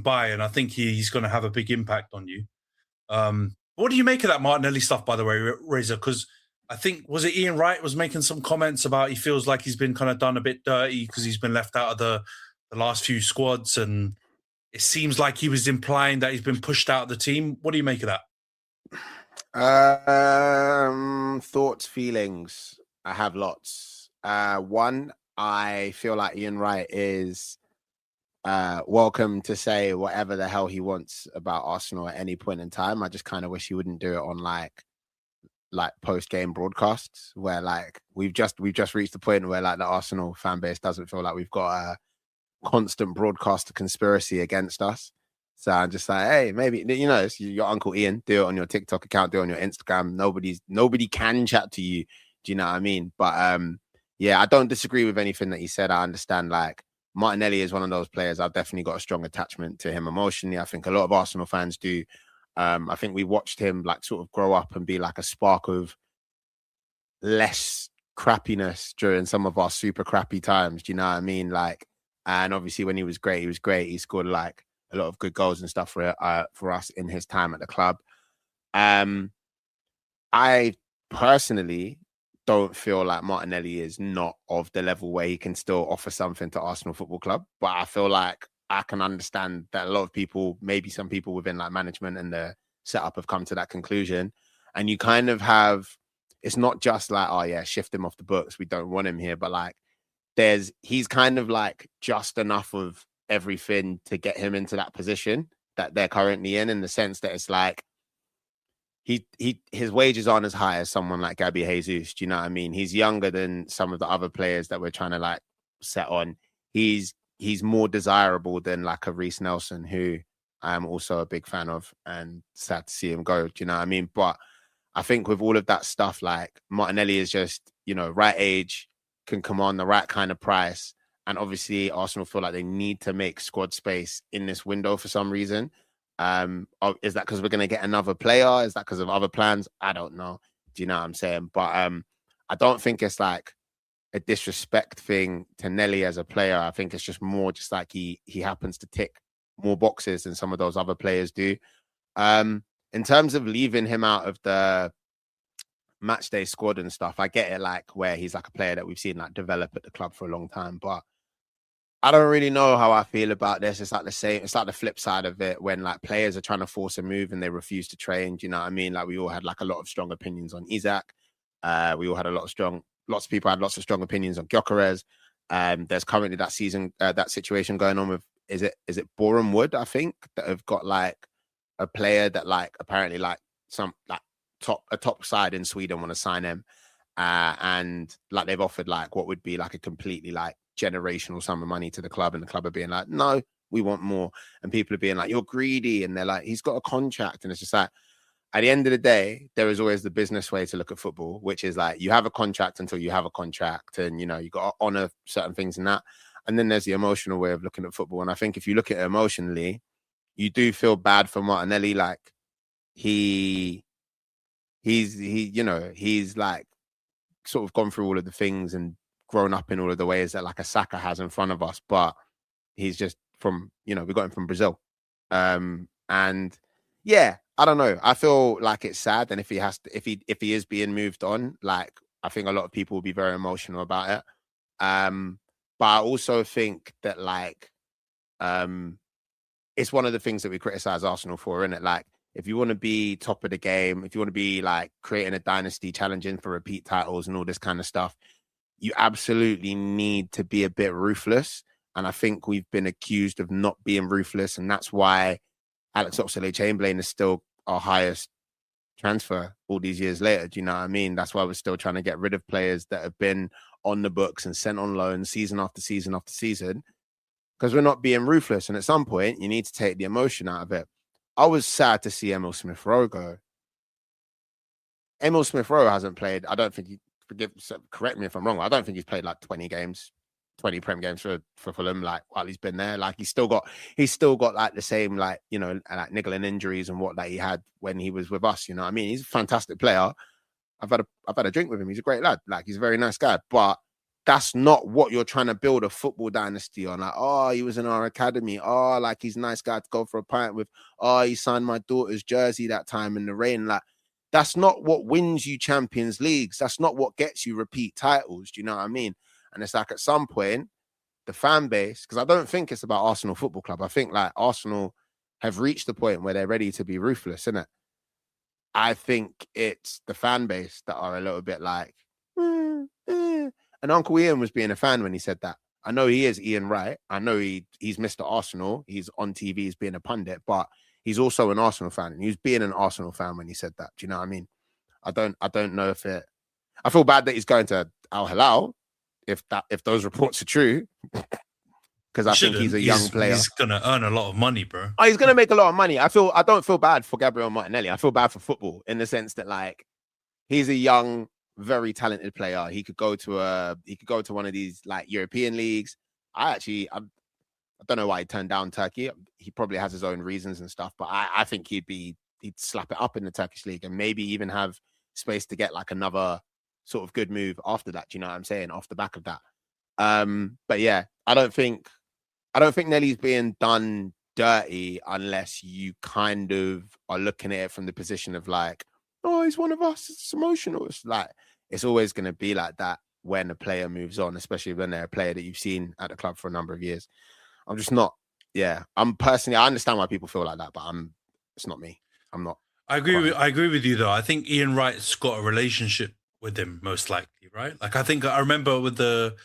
buy, and I think he's going to have a big impact on you. What do you make of that Martinelli stuff, by the way, Razor? Because I think, was it Ian Wright was making some comments about he feels like he's been kind of done a bit dirty because he's been left out of the last few squads, and it seems like he was implying that he's been pushed out of the team. What do you make of that? Thoughts, feelings. I have lots. One, I feel like Ian Wright is welcome to say whatever the hell he wants about Arsenal at any point in time. I just kind of wish he wouldn't do it on post-game broadcasts where we've just reached the point where the Arsenal fan base doesn't feel like we've got a constant broadcaster conspiracy against us. So I'm just hey, maybe it's your Uncle Ian, do it on your TikTok account, do it on your Instagram. Nobody can chat to you. Do you know what I mean? But yeah, I don't disagree with anything that he said. I understand Martinelli is one of those players. I've definitely got a strong attachment to him emotionally. I think a lot of Arsenal fans do. I think we watched him sort of grow up and be a spark of less crappiness during some of our super crappy times. Do you know what I mean? And obviously when he was great, He scored a lot of good goals and stuff for us in his time at the club. I personally don't feel like Martinelli is not of the level where he can still offer something to Arsenal Football Club. But I feel like I can understand that a lot of people, maybe some people within management and the setup, have come to that conclusion. And you kind of have, it's not just like, oh yeah, shift him off the books, we don't want him here, but like he's kind of like just enough of everything to get him into that position that they're currently in the sense that it's like his wages aren't as high as someone like Gabby Jesus. Do you know what I mean? He's younger than some of the other players that we're trying to like set on. He's more desirable than like a Reece Nelson, who I am also a big fan of, and sad to see him go. Do you know what I mean? But I think with all of that stuff, like Martinelli is just, you know, right age, can command the right kind of price. And obviously Arsenal feel like they need to make squad space in this window for some reason. Is that because we're going to get another player? Is that because of other plans? I don't know. Do you know what I'm saying? But I don't think it's like a disrespect thing to Nelly as a player. I think it's just more just like he happens to tick more boxes than some of those other players do. In terms of leaving him out of the match day squad and stuff, I get it, like where he's like a player that we've seen like develop at the club for a long time, but I don't really know how I feel about this. It's like the same, it's like the flip side of it when like players are trying to force a move and they refuse to train. Do you know what I mean? Like we all had like a lot of strong opinions on Isaac. We all had lots of people had lots of strong opinions on Gyökeres. There's currently that situation going on with, is it Boreham Wood, I think, that have got like a player that like apparently like some like a top side in Sweden want to sign him. And like they've offered like what would be like a completely like generational sum of money to the club, and the club are being like, no, we want more. And people are being like, you're greedy. And they're like, he's got a contract. And it's just like, at the end of the day, there is always the business way to look at football, which is like, you have a contract until you have a contract. And, you know, you got to honor certain things in that. And then there's the emotional way of looking at football. And I think if you look at it emotionally, you do feel bad for Martinelli. Like he's like sort of gone through all of the things and grown up in all of the ways that like a Saka has in front of us, but he's just from, you know, we got him from Brazil. And yeah, I don't know. I feel like it's sad. And if he is being moved on, like I think a lot of people will be very emotional about it. But I also think that like it's one of the things that we criticize Arsenal for, isn't it? Like if you want to be top of the game, if you want to be like creating a dynasty, challenging for repeat titles and all this kind of stuff, you absolutely need to be a bit ruthless. And I think we've been accused of not being ruthless. And that's why Alex Oxlade-Chamberlain is still our highest transfer all these years later. Do you know what I mean? That's why we're still trying to get rid of players that have been on the books and sent on loan season after season after season, because we're not being ruthless. And at some point, you need to take the emotion out of it. I was sad to see Emil Smith-Rowe go. Emil Smith-Rowe hasn't played, I don't think correct me if I'm wrong, I don't think he's played like 20 Prem games for Fulham, like while he's been there. Like he's still got like the same, like, you know, like niggling injuries and what that he had when he was with us. You know what I mean? He's a fantastic player. I've had a drink with him. He's a great lad. Like he's a very nice guy. But that's not what you're trying to build a football dynasty on. Like, oh, he was in our academy. Oh, like he's a nice guy to go for a pint with. Oh, he signed my daughter's jersey that time in the rain. Like, that's not what wins you Champions Leagues. That's not what gets you repeat titles. Do you know what I mean? And it's like at some point, the fan base, because I don't think it's about Arsenal Football Club. I think like Arsenal have reached the point where they're ready to be ruthless, isn't it? I think it's the fan base that are a little bit like, And Uncle Ian was being a fan when he said that. I know he is Ian Wright. I know he's Mr. Arsenal. He's on TV, he's being a pundit, but he's also an Arsenal fan. And he was being an Arsenal fan when he said that. Do you know what I mean? I don't know if it. I feel bad that he's going to Al Hilal, if those reports are true. Because I think he's a young player. He's gonna earn a lot of money, bro. Oh, he's gonna make a lot of money. I don't feel bad for Gabriel Martinelli. I feel bad for football in the sense that like he's a young, very talented player. He could go to one of these like European leagues. I don't know why he turned down Turkey. He probably has his own reasons and stuff, but I think he'd slap it up in the Turkish league and maybe even have space to get like another sort of good move after that. Do you know what I'm saying? Off the back of that. But yeah, I don't think Nelly's being done dirty unless you kind of are looking at it from the position of like, oh, he's one of us. It's emotional. It's like, it's always going to be like that when a player moves on, especially when they're a player that you've seen at the club for a number of years. I'm just not. Yeah, I understand why people feel like that, but it's not me. I'm not. I agree with you though. I think Ian Wright's got a relationship with him, most likely, right? Like I remember with the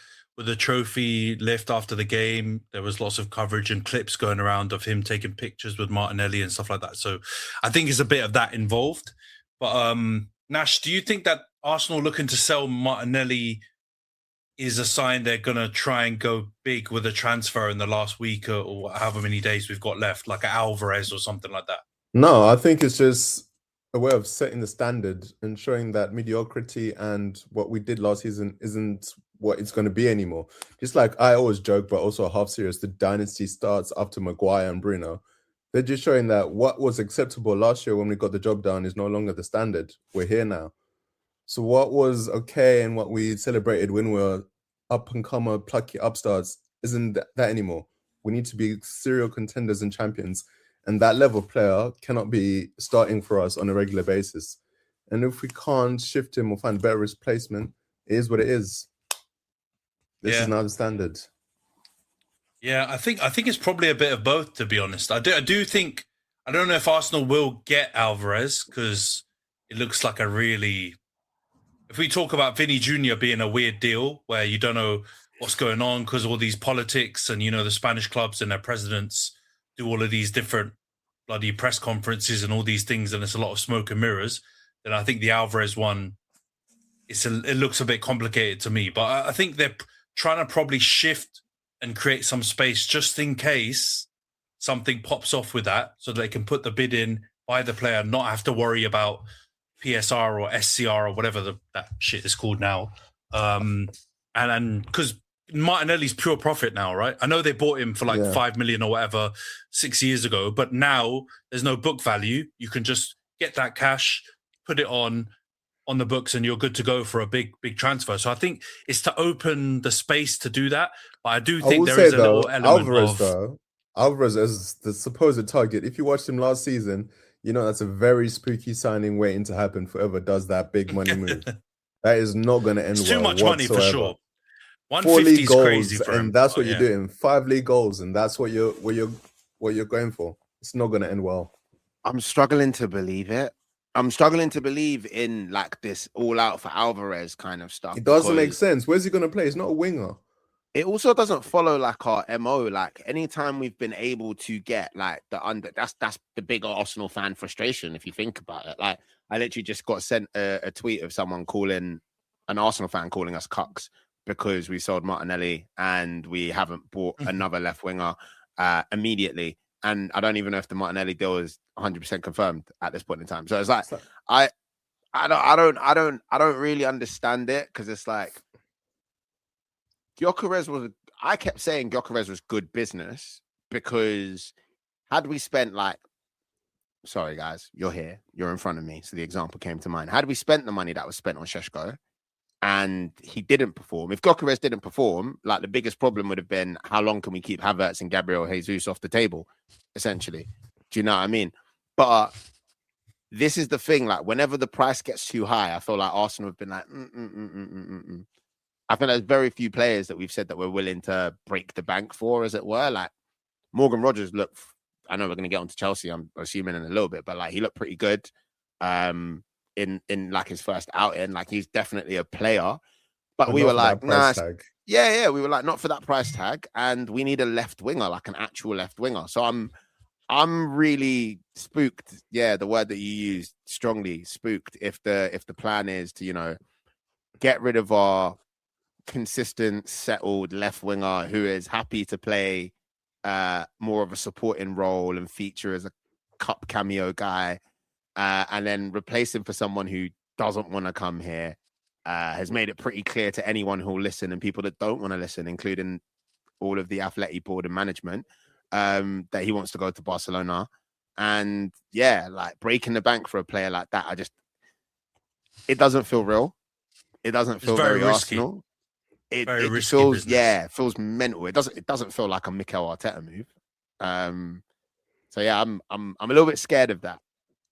trophy lift after the game, there was lots of coverage and clips going around of him taking pictures with Martinelli and stuff like that. So I think there's a bit of that involved. But Nash, do you think that Arsenal looking to sell Martinelli is a sign they're going to try and go big with a transfer in the last week or however many days we've got left, like an Alvarez or something like that? No, I think it's just a way of setting the standard and showing that mediocrity and what we did last season isn't what it's going to be anymore. Just like I always joke, but also half serious, the dynasty starts after Maguire and Bruno. They're just showing that what was acceptable last year when we got the job done is no longer the standard. We're here now. So what was okay and what we celebrated when we were up-and-comer, plucky upstarts isn't that anymore. We need to be serial contenders and champions. And that level of player cannot be starting for us on a regular basis. And if we can't shift him or find better replacement, it is what it is. This is now the standard. Yeah, I think it's probably a bit of both, to be honest. I do think, I don't know if Arsenal will get Alvarez because it looks like a really, if we talk about Vinny Jr. being a weird deal where you don't know what's going on because all these politics and, the Spanish clubs and their presidents do all of these different bloody press conferences and all these things, and it's a lot of smoke and mirrors, then I think the Alvarez one, it looks a bit complicated to me. But I think they're trying to probably shift and create some space just in case something pops off with that so they can put the bid in, buy the player, not have to worry about PSR or SCR or whatever that shit is called now. And because Martinelli's pure profit now, right? I know they bought him for 5 million or whatever 6 years ago, but now there's no book value. You can just get that cash, put it on the books, and you're good to go for a big transfer. So I think it's to open the space to do that. But I do think there is a little element Alvarez as the supposed target. If you watched him last season, that's a very spooky signing waiting to happen for whoever does that big money move. That is not going to end well. Too much money for sure. 4 league goals, crazy for him. And that's what you're doing. 5 league goals, and that's what you're going for. It's not going to end well. I'm struggling to believe it. I'm struggling to believe in like this all out for Alvarez kind of stuff. It doesn't make sense. Where's he going to play? He's not a winger. It also doesn't follow like our MO. Like anytime we've been able to get like that's the bigger Arsenal fan frustration if you think about it. Like I literally just got sent a tweet of someone calling an Arsenal fan calling us cucks because we sold Martinelli and we haven't bought another left winger immediately. And I don't even know if the Martinelli deal is 100% confirmed at this point in time. So it's like I don't really understand it because it's like I kept saying Gyökeres was good business because had we spent sorry guys, you're here, you're in front of me, so the example came to mind. Had we spent the money that was spent on Šeško and he didn't perform, if Gyökeres didn't perform, like the biggest problem would have been how long can we keep Havertz and Gabriel Jesus off the table, essentially. Do you know what I mean? But this is the thing, like whenever the price gets too high, I feel like Arsenal have been like, I think there's very few players that we've said that we're willing to break the bank for, as it were. Like Morgan Rogers looked, I know we're going to get onto Chelsea, I'm assuming in a little bit, but like he looked pretty good in like his first outing. Like he's definitely a player. But we were like, nah, we were like, not for that price tag. And we need a left winger, like an actual left winger. So I'm really spooked. Yeah, the word that you used, strongly spooked. If the plan is to, get rid of our consistent, settled left winger who is happy to play more of a supporting role and feature as a cup cameo guy, and then replace him for someone who doesn't want to come here, has made it pretty clear to anyone who'll listen and people that don't want to listen, including all of the Athletic board and management, that he wants to go to Barcelona. And yeah, like breaking the bank for a player like that, it doesn't feel real. It doesn't feel very Arsenal. It feels feels mental. It doesn't feel like a Mikel Arteta move. So yeah, I'm a little bit scared of that.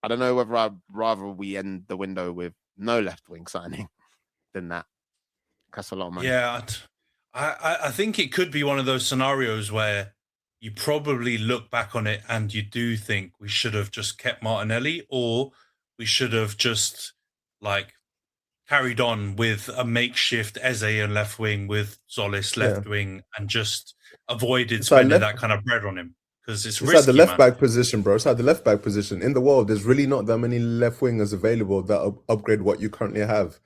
I don't know whether I'd rather we end the window with no left wing signing than that. That's a lot of money. Yeah, I think it could be one of those scenarios where you probably look back on it and you do think we should have just kept Martinelli, or we should have just like carried on with a makeshift Eze and left wing with Zolis left wing and just avoided spending that kind of bread on him because it's risky. Like the left back position, bro. It's like the left back position in the world. There's really not that many left wingers available that upgrade what you currently have.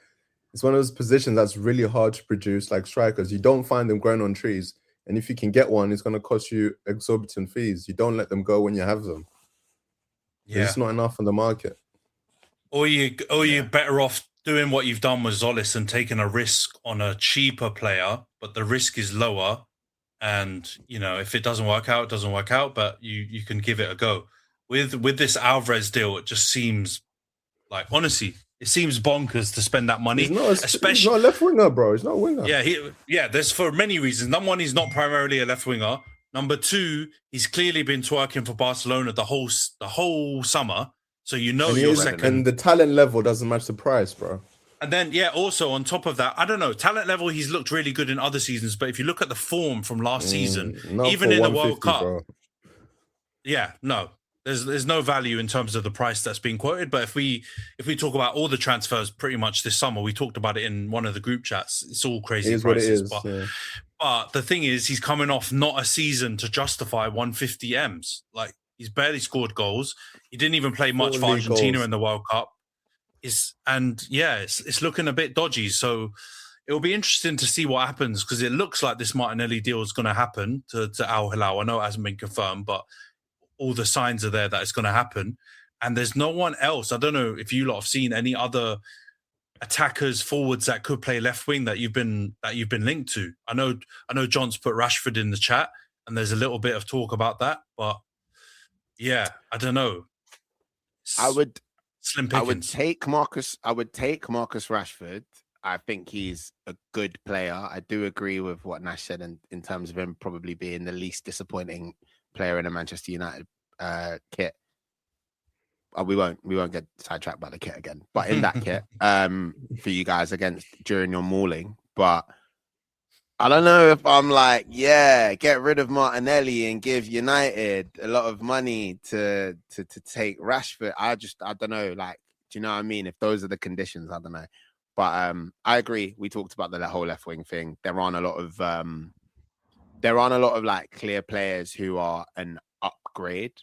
It's one of those positions that's really hard to produce, like strikers. You don't find them growing on trees, and if you can get one, it's going to cost you exorbitant fees. You don't let them go when you have them. Yeah, it's not enough on the market. Or you're better off doing what you've done with Zolis and taking a risk on a cheaper player, but the risk is lower. And, you know, if it doesn't work out, it doesn't work out, but you can give it a go. With this Alvarez deal, it just seems like, honestly, it seems bonkers to spend that money. He's not a left winger, bro. He's not a winger. Yeah, there's for many reasons. Number one, he's not primarily a left winger. Number two, he's clearly been twerking for Barcelona the whole summer. So you know you're second. And the talent level doesn't match the price, bro. And then, also on top of that, I don't know, talent level, he's looked really good in other seasons. But if you look at the form from last season, even in the World Cup, bro. There's no value in terms of the price that's being quoted. But if we talk about all the transfers pretty much this summer, we talked about it in one of the group chats. It's all crazy prices. But the thing is, he's coming off not a season to justify 150 M's. Like, he's barely scored goals. He didn't even play much for Argentina in the World Cup. It's looking a bit dodgy. So it'll be interesting to see what happens because it looks like this Martinelli deal is going to happen to Al Hilal. I know it hasn't been confirmed, but all the signs are there that it's going to happen. And there's no one else. I don't know if you lot have seen any other attackers, forwards that could play left wing that you've been linked to. I know John's put Rashford in the chat, and there's a little bit of talk about that. But yeah, I don't know. I would slim pickings. I would take Marcus Rashford. I think he's a good player. I do agree with what Nash said in terms of him probably being the least disappointing player in a Manchester United kit. We won't get sidetracked by the kit again. But in that kit, for you guys during your mauling. But I don't know if I'm like, get rid of Martinelli and give United a lot of money to take Rashford. I don't know. Like, do you know what I mean? If those are the conditions, I don't know. But I agree. We talked about the whole left wing thing. There aren't a lot of like clear players who are an upgrade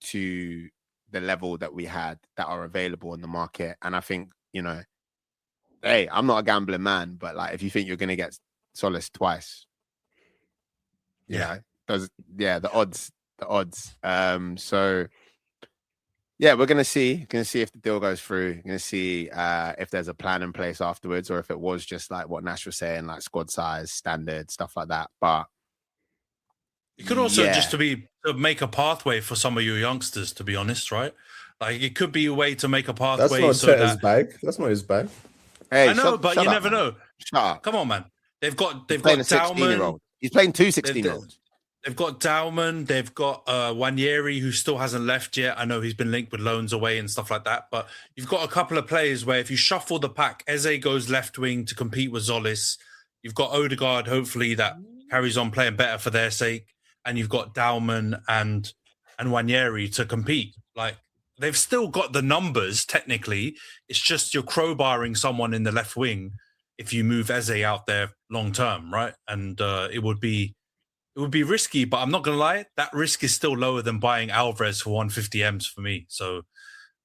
to the level that we had that are available in the market. And I think, you know, hey, I'm not a gambling man, but like if you think you're going to get Solis twice, the odds. So yeah, we're going to see if the deal goes through. We're going to see if there's a plan in place afterwards, or if it was just like what Nash was saying, like squad size, standard, stuff like that. But it could also just to make a pathway for some of your youngsters, to be honest, right? Like it could be a way to make a pathway. That's not his bag. That's not his bag. Hey, I know, but you never know. Shut up. Come on, man. They've got Dauman. He's playing 2 16-year-olds. They've got Dauman. They've got Wanyeri, who still hasn't left yet. I know he's been linked with loans away and stuff like that. But you've got a couple of players where if you shuffle the pack, Eze goes left wing to compete with Zolis. You've got Odegaard, hopefully, that carries on playing better for their sake. And you've got Dauman and Wanyeri to compete. Like, they've still got the numbers, technically. It's just you're crowbarring someone in the left wing if you move Eze out there long term, right? And it would be risky, but I'm not going to lie, that risk is still lower than buying Alvarez for 150 M's for me. So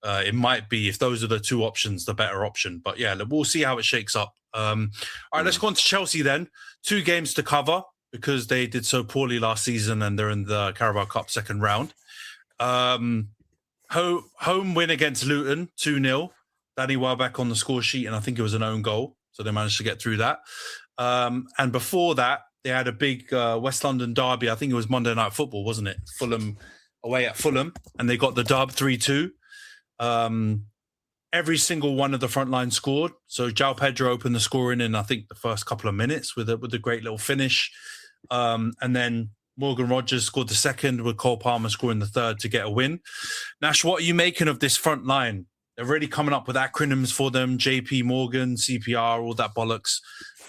it might be, if those are the two options, the better option. But yeah, we'll see how it shakes up. All right, let's go on to Chelsea then. 2 games to cover, because they did so poorly last season and they're in the Carabao Cup second round. Home win against Luton, 2-0. Danny Welbeck on the score sheet, and I think it was an own goal. So they managed to get through that. And before that, they had a big West London derby. I think it was Monday Night Football, wasn't it? Fulham, away at Fulham. And they got the dub 3-2. Every single one of the front line scored. So João Pedro opened the scoring in, I think, the first couple of minutes with a great little finish. And then Morgan Rogers scored the second, with Cole Palmer scoring the third to get a win. Nash, what are you making of this front line? They're really coming up with acronyms for them: JP Morgan, CPR, all that bollocks.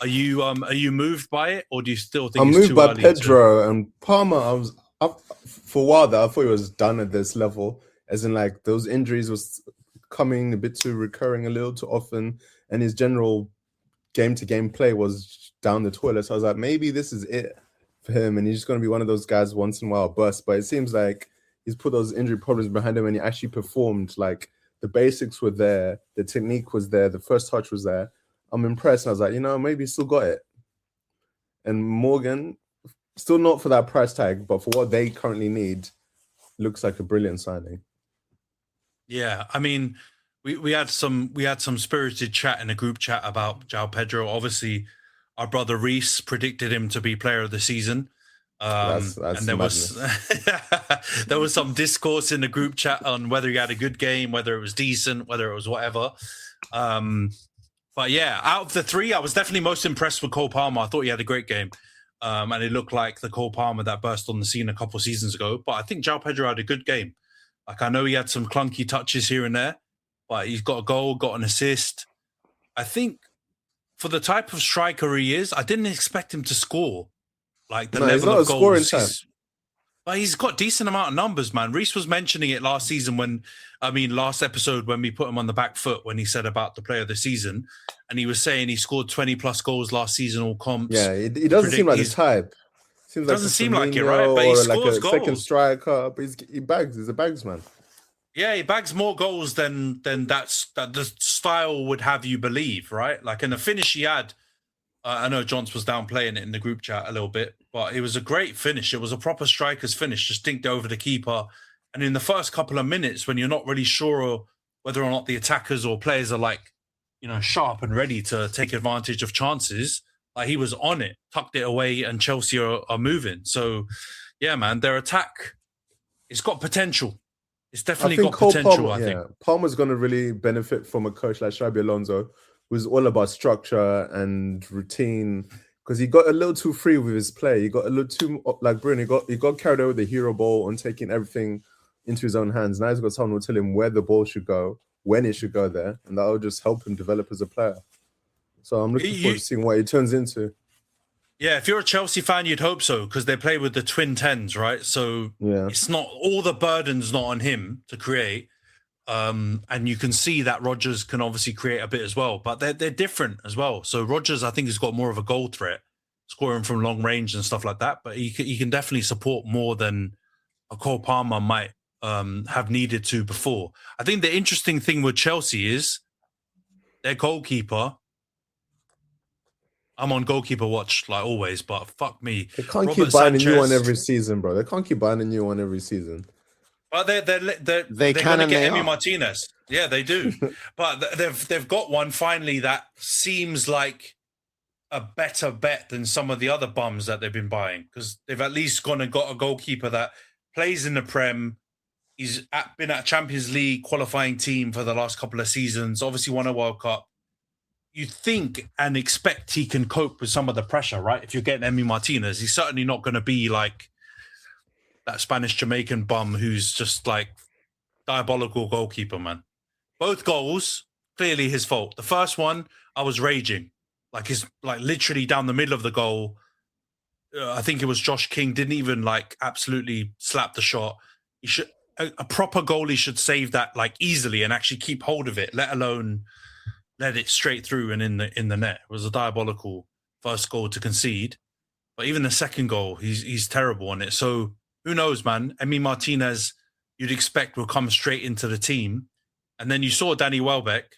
Are you moved by it, or do you still think I'm it's too moved by early Pedro and Palmer? I was up for a while there. I thought he was done at this level, as in like those injuries was coming a bit too recurring a little too often, and his general game-to-game play was down the toilet. So I was like, maybe this is it for him, and he's just going to be one of those guys once in a while burst. But it seems like he's put those injury problems behind him, and he actually performed. Like, the basics were there, the technique was there, the first touch was there. I'm impressed. And I was like, maybe he still got it. And Morgan, still not for that price tag, but for what they currently need, looks like a brilliant signing. Yeah, I mean, we had some spirited chat in a group chat about João Pedro. Obviously, our brother Reese predicted him to be player of the season. That's and there madness. was there was some discourse in the group chat on whether he had a good game, whether it was decent, whether it was whatever. But yeah, out of the three, I was definitely most impressed with Cole Palmer. I thought he had a great game. And it looked like the Cole Palmer that burst on the scene a couple of seasons ago. But I think João Pedro had a good game. Like, I know he had some clunky touches here and there, but he's got a goal, got an assist. I think for the type of striker he is, I didn't expect him to score. Like, the level of goals. But he's got decent amount of numbers, man. Reese was mentioning it last episode when we put him on the back foot when he said about the player of the season. And he was saying he scored 20 plus goals last season, all comps. Yeah, he doesn't seem like the type. Seems like doesn't seem like it, right? But he scores like a goals. Second striker, but he bags. He's a bags man. Yeah, he bags more goals than that the style would have you believe, right? Like, in the finish he had, I know Johns was downplaying it in the group chat a little bit, but it was a great finish. It was a proper striker's finish, just dinked over the keeper. And in the first couple of minutes, when you're not really sure whether or not the attackers or players are like, sharp and ready to take advantage of chances, he was on it, tucked it away, and Chelsea are moving. So, yeah, man, their attack, it's got potential. It's definitely got potential, I think. Palmer's going to really benefit from a coach like Xabi Alonso, who's all about structure and routine, because he got a little too free with his play. He got a little too, like Bruno, he got carried away with the hero ball and taking everything into his own hands. Now he's got someone who will tell him where the ball should go, when it should go there, and that will just help him develop as a player. So I'm looking forward to seeing what he turns into. Yeah, if you're a Chelsea fan, you'd hope so, because they play with the twin tens, right? So it's not all the burden's not on him to create. And you can see that Rodgers can obviously create a bit as well, but they're different as well. So Rodgers, I think, has got more of a goal threat, scoring from long range and stuff like that. But he can definitely support more than a Cole Palmer might have needed to before. I think the interesting thing with Chelsea is their goalkeeper. I'm on goalkeeper watch like always, but fuck me. They can't keep buying a new one every season, bro. They can't keep buying a new one every season. But they're going to get Emi Martinez. Yeah, they do. But they've got one finally that seems like a better bet than some of the other bums that they've been buying, because they've at least gone and got a goalkeeper that plays in the Prem. He's been at Champions League qualifying team for the last couple of seasons, obviously won a World Cup. You think and expect he can cope with some of the pressure, right? If you're getting Emi Martinez, he's certainly not going to be like that Spanish Jamaican bum who's just like diabolical goalkeeper, man. Both goals, clearly his fault. The first one, I was raging. Like, he's like literally down the middle of the goal. I think it was Josh King, didn't even like absolutely slap the shot. He should, a proper goalie should save that like easily and actually keep hold of it, let alone let it straight through and in the net. It was a diabolical first goal to concede. But even the second goal, he's terrible on it. So who knows, man? Emi Martinez, you'd expect will come straight into the team. And then you saw Danny Welbeck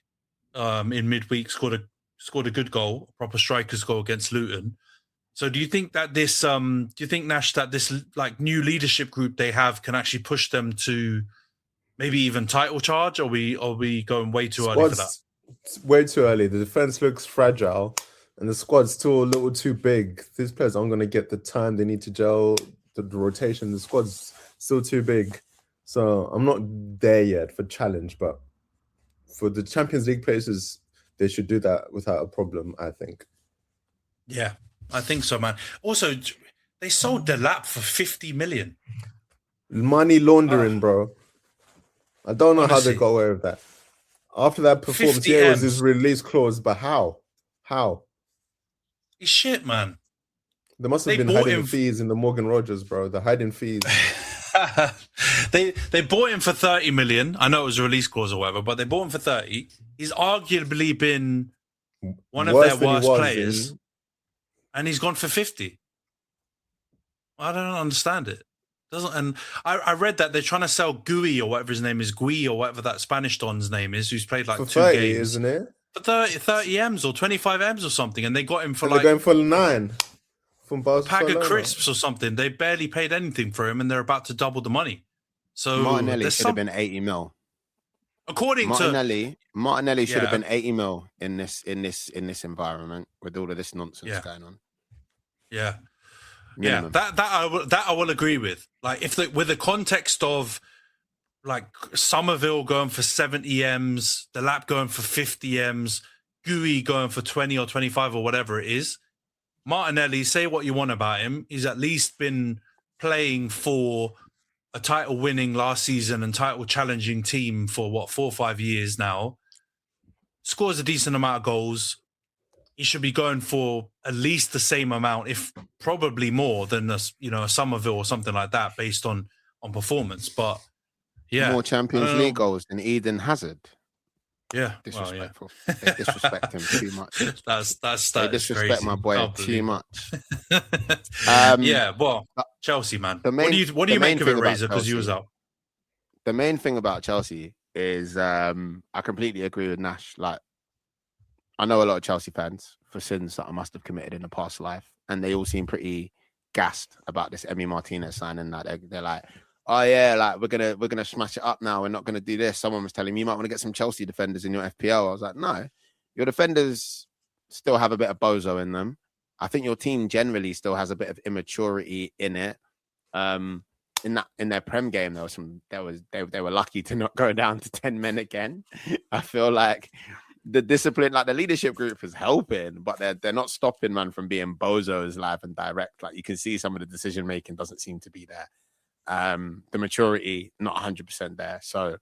in midweek scored a good goal, a proper striker's goal against Luton. So do you think that this, Nash, that this like new leadership group they have can actually push them to maybe even title charge? Or are we going way too early for that? It's way too early. The defense looks fragile and the squad's still a little too big. These players aren't going to get the time they need to gel, the rotation. The squad's still too big. So I'm not there yet for challenge, but for the Champions League places, they should do that without a problem, I think. Yeah, I think so, man. Also, they sold Delap for 50 million. Money laundering, bro. I don't know how they got away with that. After that performance, it was his release clause, but how? He's shit, man. There must have been hiding fees in the Morgan Rogers, bro. The hiding fees. They bought him for 30 million. I know it was a release clause or whatever, but they bought him for 30. He's arguably been one of their worst players, and he's gone for 50. I don't understand it. And I read that they're trying to sell Gui or whatever his name is, Gui or whatever that Spanish Don's name is, who's played like for 2 30, games, isn't it? For 30 M's or 25 M's or something, and they got him for they're going for 9 from Barcelona. Pack of crisps or something. They barely paid anything for him, and they're about to double the money. So Martinelli should have been 80 mil. According to Martinelli should have been 80 mil in this environment with all of this nonsense going on. Yeah. Minimum. Yeah, that I will agree with. Like, with the context of like Somerville going for 70 M's, the Lap going for 50 M's, Gui going for 20 or 25 or whatever it is. Martinelli, say what you want about him, he's at least been playing for a title winning last season and title challenging team for 4 or 5 years now. Scores a decent amount of goals. He should be going for at least the same amount, if probably more than a Somerville or something like that, based on performance. But more Champions League goals than Eden Hazard. Yeah, disrespectful. Well, yeah. They disrespect him too much. That's they disrespect crazy. my boy too much. Well, Chelsea, man. What do you make of it, Razor? Because you was out. The main thing about Chelsea is I completely agree with Nash. Like, I know a lot of Chelsea fans for sins that I must have committed in a past life, and they all seem pretty gassed about this Emi Martinez signing. That they're like, oh yeah, like we're gonna smash it up now. We're not gonna do this. Someone was telling me you might want to get some Chelsea defenders in your FPL. I was like, no, your defenders still have a bit of bozo in them. I think your team generally still has a bit of immaturity in it. In their Prem game, they were lucky to not go down to 10 men again. I feel like the discipline, like the leadership group is helping, but they're not stopping man from being bozos live and direct. Like, you can see some of the decision making doesn't seem to be there. The maturity not 100% there. So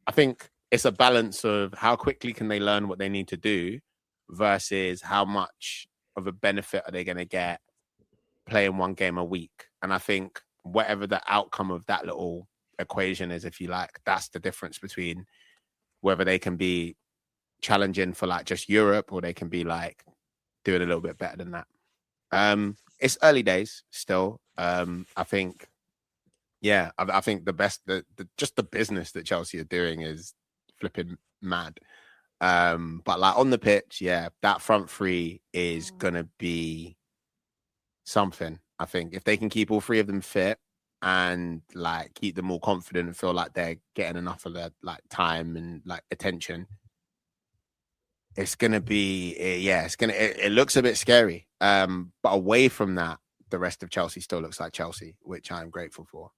I think it's a balance of how quickly can they learn what they need to do versus how much of a benefit are they going to get playing one game a week. And I think whatever the outcome of that little equation is, if you like, that's the difference between whether they can be challenging for like just Europe or they can be like doing a little bit better than that. It's early days still. I think the best, just the business that Chelsea are doing is flipping mad. But like on the pitch, that front three is gonna be something. I think if they can keep all three of them fit and like keep them all confident and feel like they're getting enough of their like time and like attention, it's gonna be it looks a bit scary. But away from that, the rest of Chelsea still looks like Chelsea, which I'm grateful for.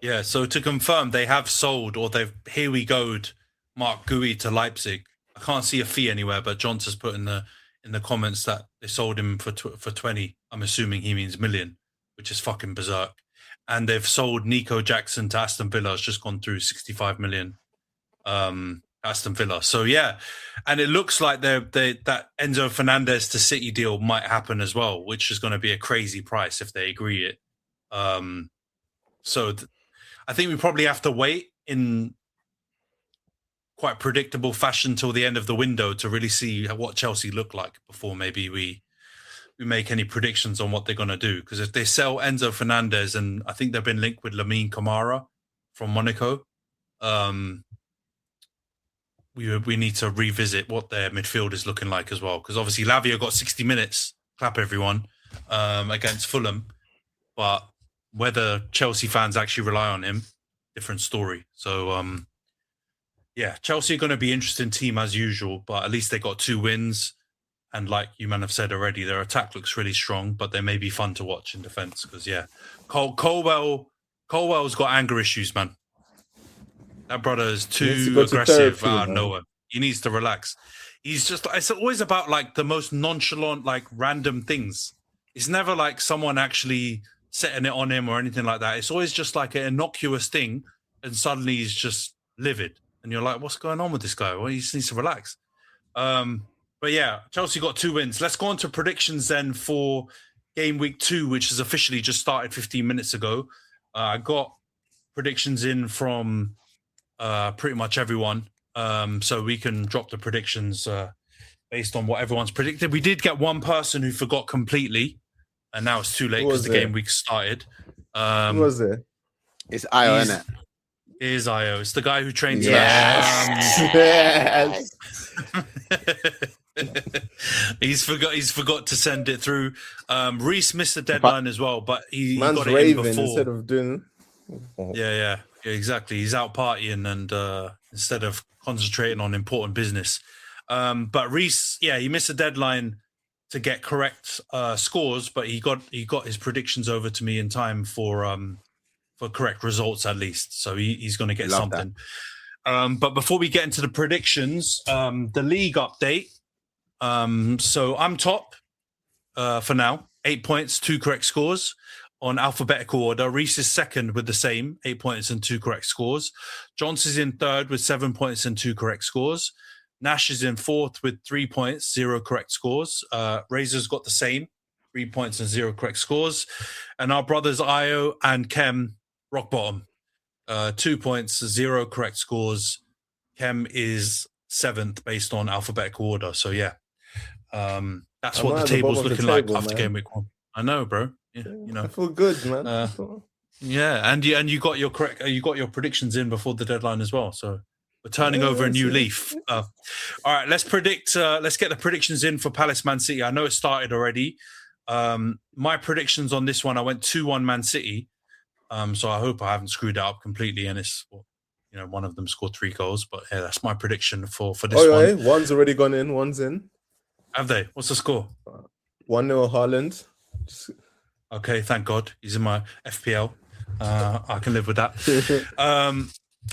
Yeah, so to confirm, they have sold, or they've here we go'd Mark Gui to Leipzig. I can't see a fee anywhere, but John has put in the comments that they sold him for 20. I'm assuming he means million, which is fucking berserk. And they've sold Nico Jackson to Aston Villa. Has just gone through 65 million. Aston Villa. So yeah, and it looks like that Enzo Fernandez to City deal might happen as well, which is going to be a crazy price if they agree it. I think we probably have to wait in quite predictable fashion till the end of the window to really see what Chelsea look like before maybe we make any predictions on what they're going to do. Because if they sell Enzo Fernandez, and I think they've been linked with Lamine Camara from Monaco, we need to revisit what their midfield is looking like as well. Because obviously Lavia got 60 minutes, clap everyone, against Fulham. But whether Chelsea fans actually rely on him, different story. So, Chelsea are going to be an interesting team as usual, but at least they got 2 wins. And like you man have said already, their attack looks really strong, but they may be fun to watch in defence because, Colwell's got anger issues, man. That brother is too aggressive out of nowhere. He needs to relax. He's just, it's always about like the most nonchalant, like random things. It's never like someone actually setting it on him or anything like that. It's always just like an innocuous thing, and suddenly he's just livid. And you're like, what's going on with this guy? Well, he just needs to relax. But yeah, Chelsea got 2 wins. Let's go on to predictions then for game week 2, which has officially just started 15 minutes ago. I got predictions in from pretty much everyone. So we can drop the predictions based on what everyone's predicted. We did get one person who forgot completely, and now it's too late because the game week started. Who was it? It's Io, isn't it? It is Io. It's the guy who trains. Yes. He's forgot to send it through. Reese missed the deadline as well, but he got it raving in before. instead of doing. Yeah, exactly. He's out partying and instead of concentrating on important business. But Reese, he missed the deadline to get correct scores, but he got his predictions over to me in time for correct results at least. So he's going to get something. But before we get into the predictions, the league update. So I'm top for now, 8 points, 2 correct scores on alphabetical order. Reese is second with the same 8 points and 2 correct scores. Johnson's in third with 7 points and 2 correct scores. Nash is in fourth with 3 points, 0 correct scores. Razor's got the same, 3 points and 0 correct scores. And our brothers Io and Kem, rock bottom, 2 points, 0 correct scores. Kem is seventh based on alphabetical order. So that's what the table's looking like after game week 1. I know, bro. Yeah, I feel good, man. And you got your predictions in before the deadline as well. So we're turning over a new leaf. All right, let's predict. Let's get the predictions in for Palace Man City. I know it started already. My predictions on this one, I went 2-1 Man City. So I hope I haven't screwed it up completely. And it's, one of them scored 3 goals. But yeah, that's my prediction for this one. Yeah. One's already gone in. One's in. Have they? What's the score? 1-0 Haaland. Okay, thank God. He's in my FPL. I can live with that.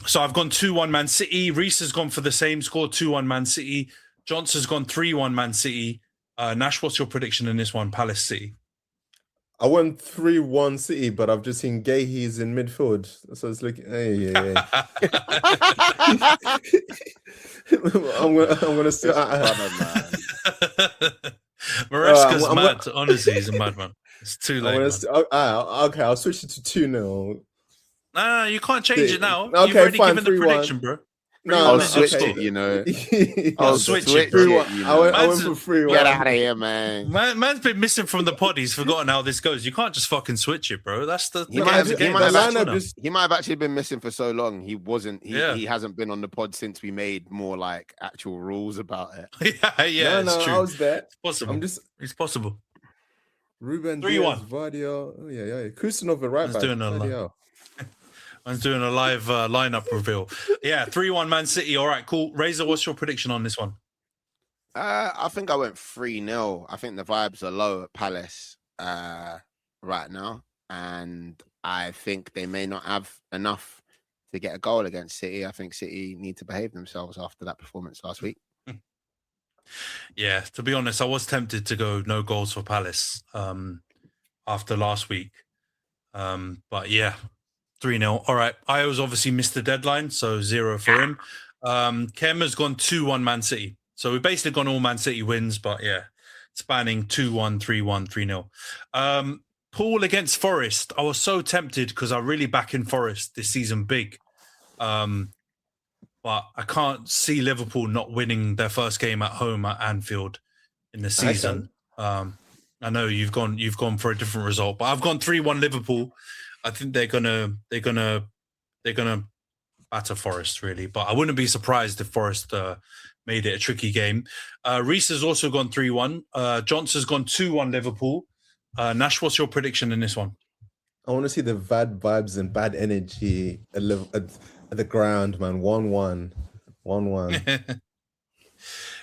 So I've gone 2-1 Man City. Reese has gone for the same score, 2-1 Man City. Johnson's gone 3-1 Man City. Nash, what's your prediction in this one? Palace City. I went 3-1 City, but I've just seen Gahey's in midfield. So it's looking... Hey. I'm gonna say... Maresca's mad. Honestly, he's a madman. It's too late. Okay, I'll switch it to 2-0. Nah, you can't change it now. Okay, you've already fine, given the prediction, bro. I'll switch it, I'll switch it. 3-1. I went for 3-1. Get out of here, man. Man's been missing from the pod. He's forgotten how this goes. You can't just fucking switch it, bro. That's the he might have actually been missing for so long. He wasn't. He hasn't been on the pod since we made more like actual rules about it. yeah, it's true. I was there. It's possible. It's possible. Ruben 3-1. Vardio. Oh yeah. Kusanov at right back. I'm doing a live lineup reveal. Yeah, 3-1 Man City. All right, cool. Razor, what's your prediction on this one? I think I went 3-0. I think the vibes are low at Palace right now. And I think they may not have enough to get a goal against City. I think City need to behave themselves after that performance last week. Yeah, to be honest, I was tempted to go no goals for Palace after last week. But yeah, 3-0. All right. Io's obviously missed the deadline, so 0 for him. Kem has gone 2-1 Man City. So we've basically gone all Man City wins, but yeah, spanning 2-1, 3-1, 3-0. Paul against Forest. I was so tempted because I really back in Forest this season big. But I can't see Liverpool not winning their first game at home at Anfield in the season. I know you've gone for a different result, but I've gone 3-1 Liverpool. I think they're gonna batter Forest really, but I wouldn't be surprised if Forest made it a tricky game. Reese has also gone 3-1. Johnson's gone 2-1 Liverpool. Nash, what's your prediction in this one? I want to see the bad vibes and bad energy at the ground, man. 1-1. 1-1.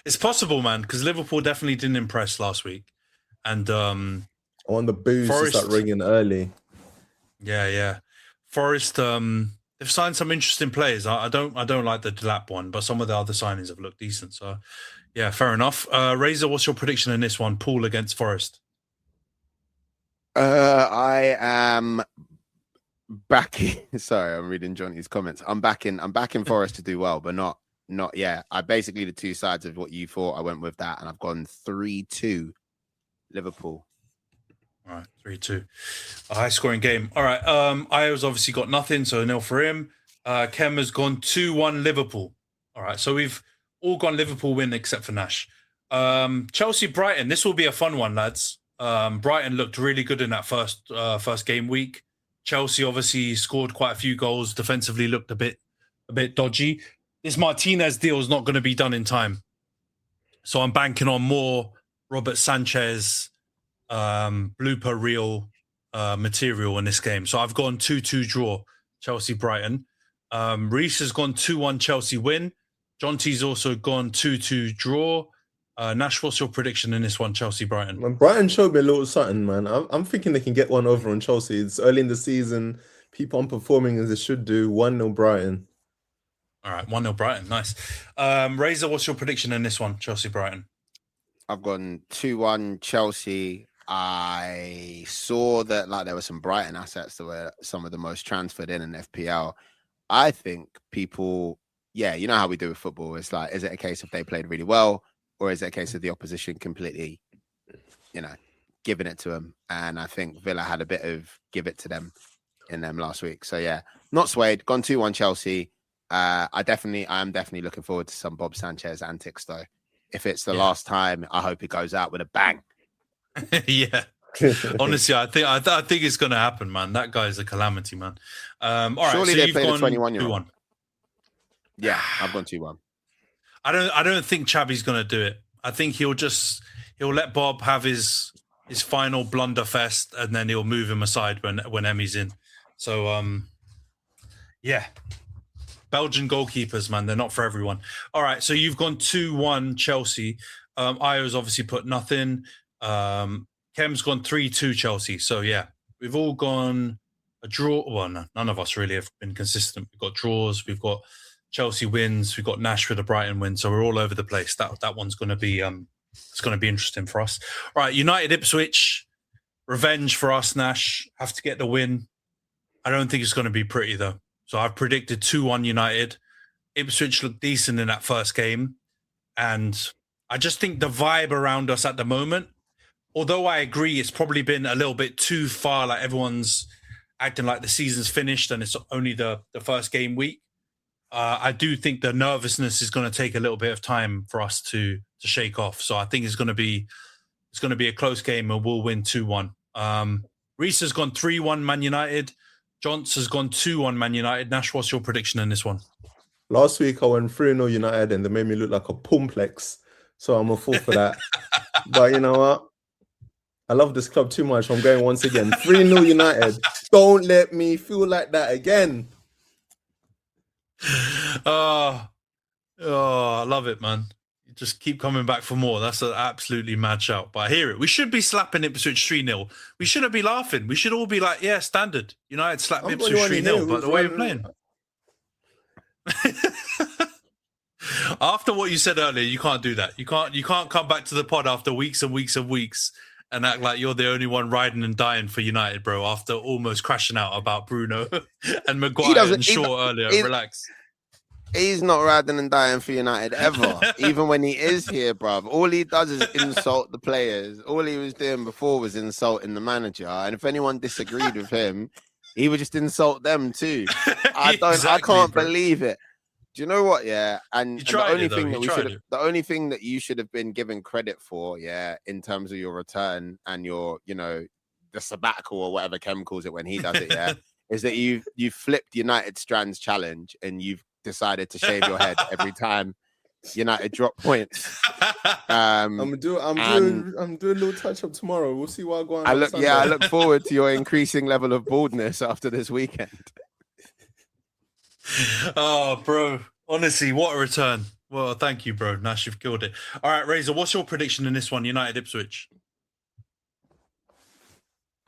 It's possible, man, because Liverpool definitely didn't impress last week. And I want the booze to start ringing early. Yeah. Forest, they've signed some interesting players. I don't like the Delap one, but some of the other signings have looked decent. So, yeah, fair enough. Razor, what's your prediction in this one? Pool against Forest. I am backing. Sorry, I'm reading Johnny's comments. I'm backing Forest to do well, but not yet. I basically the two sides of what you thought. I went with that, and I've gone 3-2 Liverpool. All right, 3-2. A high-scoring game. All right, Io's obviously got nothing, so 0 for him. Kem has gone 2-1 Liverpool. All right, so we've all gone Liverpool win except for Nash. Chelsea-Brighton, this will be a fun one, lads. Brighton looked really good in that first game week. Chelsea obviously scored quite a few goals. Defensively looked a bit dodgy. This Martinez deal is not going to be done in time. So I'm banking on more Robert Sanchez blooper reel material in this game. So I've gone 2-2 draw, Chelsea-Brighton. Reese has gone 2-1 Chelsea win. Jonty's also gone 2-2 draw. Nash, what's your prediction in this one, Chelsea-Brighton? Man, Brighton showed me a little something, man. I'm thinking they can get one over on Chelsea. It's early in the season. People aren't performing as they should do. 1-0 Brighton. All right, 1-0 Brighton. Nice. Razor, what's your prediction in this one, Chelsea-Brighton? I've gone 2-1 Chelsea. I saw that there were some Brighton assets that were some of the most transferred in FPL. I think people, you know how we do with football. It's like, is it a case of they played really well, or is it a case of the opposition completely, giving it to them? And I think Villa had a bit of give it to them in them last week. So not swayed. Gone 2-1 Chelsea. I am definitely looking forward to some Bob Sanchez antics though. If it's the last time, I hope it goes out with a bang. Yeah. Honestly, I think it's going to happen, man. That guy's a calamity, man. All right, surely so they you've played gone a 21-year-old. 2-1. Yeah, I've gone 2-1. I don't think Chabi's going to do it. I think he'll let Bob have his final blunderfest, and then he'll move him aside when Emmy's in. So Belgian goalkeepers, man, they're not for everyone. All right, so you've gone 2-1 Chelsea. Io's obviously put nothing. Kem's gone 3-2 Chelsea. So we've all gone a draw. Well, no, none of us really have been consistent. We've got draws. We've got Chelsea wins. We've got Nash with a Brighton win. So we're all over the place. That one's going to be it's going to be interesting for us. All right, United Ipswich, revenge for us. Nash have to get the win. I don't think it's going to be pretty though. So I've predicted 2-1 United. Ipswich looked decent in that first game, and I just think the vibe around us at the moment, although I agree it's probably been a little bit too far, like everyone's acting like the season's finished and it's only the first game week. I do think the nervousness is going to take a little bit of time for us to shake off. So I think it's going to be a close game and we'll win 2-1. Reese has gone 3-1 Man United. Johns has gone 2-1 Man United. Nash, what's your prediction in this one? Last week I went 3-0 United and they made me look like a pumplex. So I'm a fool for that. But you know what? I love this club too much. I'm going once again. 3-0 United. Don't let me feel like that again. Oh, I love it, man. You just keep coming back for more. That's an absolutely mad shout. But I hear it. We should be slapping Ipswich 3-0. We shouldn't be laughing. We should all be like, standard. United slap Ipswich 3-0, but the way we're playing. After what you said earlier, you can't do that. You can't come back to the pod after weeks and weeks and weeks and act like you're the only one riding and dying for United, bro, after almost crashing out about Bruno and Maguire and Shaw earlier. Relax. He's not riding and dying for United ever. Even when he is here, bruv. All he does is insult the players. All he was doing before was insulting the manager. And if anyone disagreed with him, he would just insult them too. I can't believe it. Do you know what? Yeah, and the only thing that you should have been given credit for, in terms of your return and your, the sabbatical or whatever Kem calls it when he does it, is that you flipped United Strands challenge and you've decided to shave your head every time United drop points. I'm doing a little touch up tomorrow. We'll see what I go on. I look forward to your increasing level of baldness after this weekend. Oh, bro. Honestly, what a return. Well, thank you, bro. Nash, you've killed it. All right, Razor, what's your prediction in this one, United Ipswich?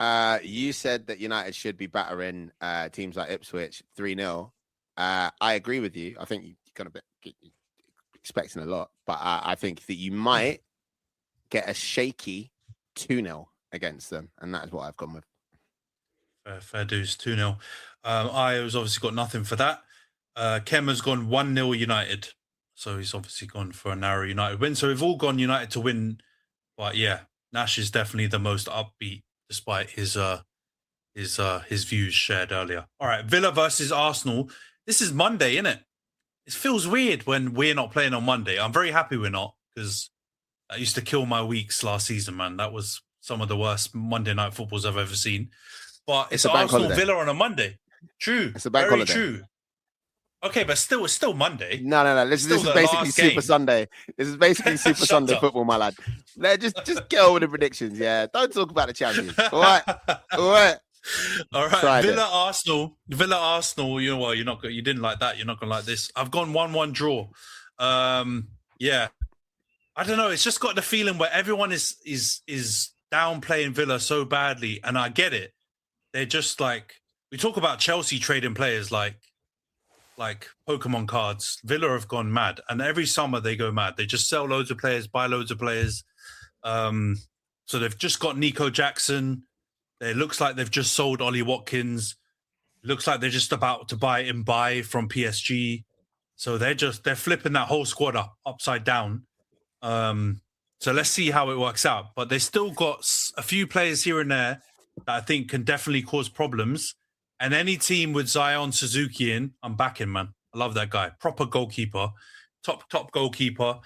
You said that United should be battering teams like Ipswich 3-0. I agree with you. I think you're going to be expecting a lot, but I think that you might get a shaky 2-0 against them, and that is what I've gone with. Fair dues, 2-0. Io's obviously got nothing for that. Kem has gone 1-0 United. So he's obviously gone for a narrow United win. So we've all gone United to win. But Nash is definitely the most upbeat despite his views shared earlier. All right, Villa versus Arsenal. This is Monday, isn't it? It feels weird when we're not playing on Monday. I'm very happy we're not, because that used to kill my weeks last season, man. That was some of the worst Monday night footballs I've ever seen. But it's Arsenal Villa on a Monday. True. It's a bank very holiday. True. Okay, but it's still Monday. No. This is basically Super Sunday. This is basically Super Sunday football, my lad. Just get over the predictions. Yeah, don't talk about the champions. All right. Villa Arsenal. You know what? You didn't like that. You're not gonna like this. I've gone 1-1 draw. Yeah. I don't know. It's just got the feeling where everyone is downplaying Villa so badly, and I get it. They're just like, we talk about Chelsea trading players like Pokemon cards. Villa have gone mad, and every summer they go mad. They just sell loads of players, buy loads of players. So they've just got Nico Jackson. It looks like they've just sold Ollie Watkins. Looks like they're just about to buy Mbaye from PSG. So they're flipping that whole squad upside down. So let's see how it works out. But they still got a few players here and there that I think can definitely cause problems. And any team with Zion Suzuki in, I'm backing, man. I love that guy. Proper goalkeeper. Top goalkeeper.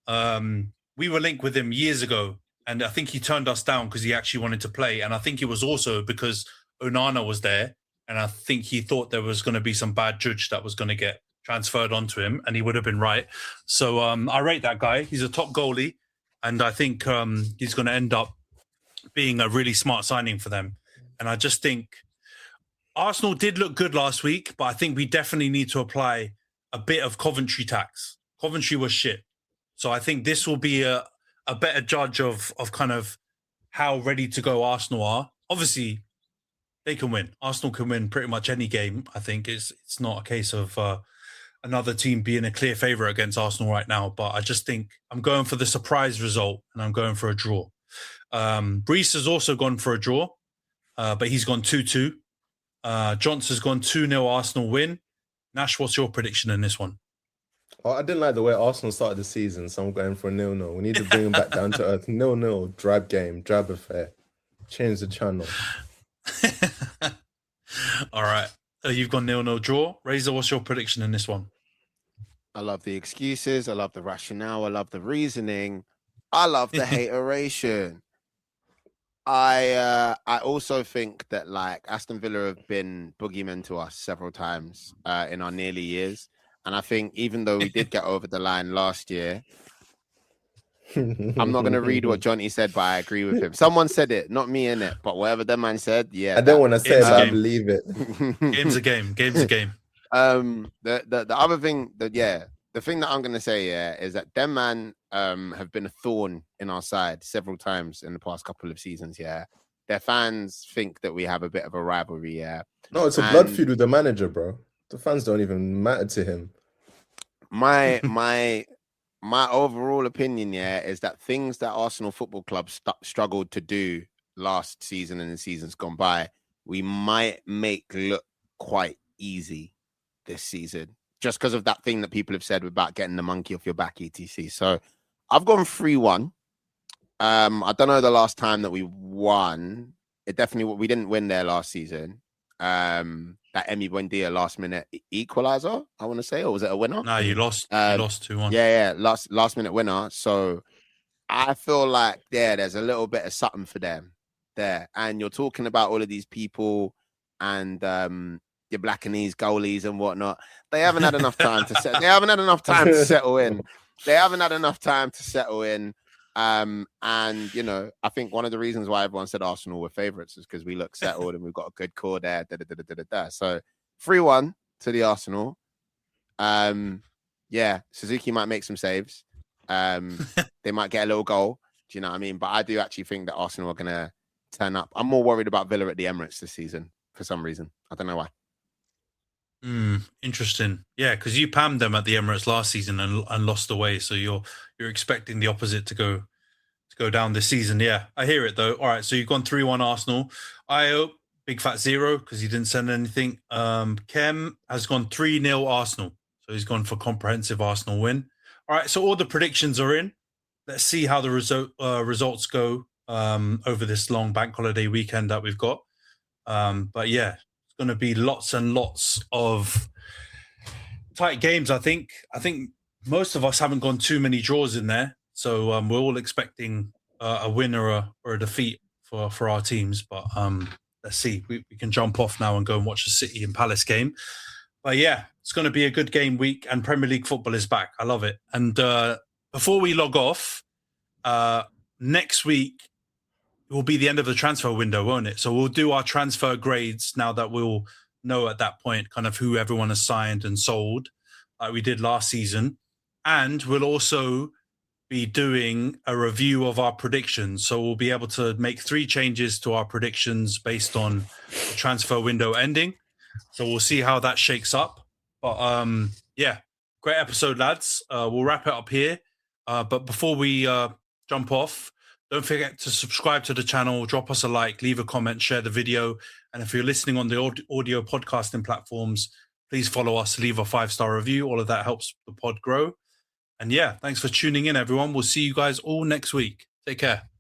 We were linked with him years ago, and I think he turned us down because he actually wanted to play. And I think it was also because Onana was there, and I think he thought there was going to be some bad judge that was going to get transferred onto him, and he would have been right. So I rate that guy. He's a top goalie, and I think he's going to end up being a really smart signing for them. And I just think Arsenal did look good last week, but I think we definitely need to apply a bit of Coventry tax. Coventry was shit. So I think this will be a better judge of kind of how ready to go Arsenal are. Obviously, they can win. Arsenal can win pretty much any game. I think it's not a case of another team being a clear favourite against Arsenal right now. But I just think I'm going for the surprise result, and I'm going for a draw. Brees has also gone for a draw, but he's gone 2-2. Johnson's gone 2-0 Arsenal win. Nash, what's your prediction in this one? Oh, I didn't like the way Arsenal started the season, so I'm going for a 0-0. We need to bring them back down to earth. 0-0, drab game, drab affair. Change the channel. All right. You've gone 0-0 draw. Razor, what's your prediction in this one? I love the excuses. I love the rationale. I love the reasoning. I love the hateration. I also think that like Aston Villa have been boogeymen to us several times in our nearly years. And I think even though we did get over the line last year, I'm not going to read what Johnny said, but I agree with him. Someone said it, not me in it, but whatever the man said, yeah. I don't want to say it, but I believe it. Game's a game. Game's a game. The other thing the thing that I'm going to say, is that them man have been a thorn in our side several times in the past couple of seasons, yeah. Their fans think that we have a bit of a rivalry, yeah. No, it's a blood feud with the manager, bro. The fans don't even matter to him. My overall opinion, is that things that Arsenal Football Club struggled to do last season and the seasons gone by, we might make look quite easy this season, just because of that thing that people have said about getting the monkey off your back, etc. So I've gone 3-1. I don't know the last time that we won. We didn't win there last season. That MUFC last minute equalizer, I want to say, or was it a winner? No, you lost. You lost 2-1. Yeah, last minute winner. So I feel like there's a little bit of something for them there. And you're talking about all of these people and your Blackanese goalies and whatnot. They haven't had enough time to settle. They haven't had enough time to settle in. And I think one of the reasons why everyone said Arsenal were favourites is because we look settled and we've got a good core there. So 3-1 to the Arsenal. Suzuki might make some saves. They might get a little goal. Do you know what I mean? But I do actually think that Arsenal are gonna turn up. I'm more worried about Villa at the Emirates this season for some reason. I don't know why. Interesting. Yeah, because you pammed them at the Emirates last season and lost away. So you're expecting the opposite to go down this season. Yeah, I hear it though. All right, so you've gone 3-1 Arsenal. I hope big fat 0 because he didn't send anything. Kem has gone 3-0 Arsenal. So he's gone for comprehensive Arsenal win. All right, so all the predictions are in. Let's see how the results go over this long bank holiday weekend that we've got. But yeah, it's going to be lots and lots of tight games. I think most of us haven't gone too many draws in there, so we're all expecting a win or a defeat for our teams. But let's see. We can jump off now and go and watch the City and Palace game. But yeah, it's going to be a good game week, and Premier League football is back. I love it. And before we log off, next week will be the end of the transfer window, won't it? So we'll do our transfer grades now that we'll know at that point kind of who everyone has signed and sold, like we did last season. And we'll also be doing a review of our predictions. So we'll be able to make 3 changes to our predictions based on the transfer window ending. So we'll see how that shakes up. But yeah, great episode, lads. We'll wrap it up here. But before we jump off, don't forget to subscribe to the channel, drop us a like, leave a comment, share the video. And if you're listening on the audio podcasting platforms, please follow us, leave a 5-star review. All of that helps the pod grow. And yeah, thanks for tuning in, everyone. We'll see you guys all next week. Take care.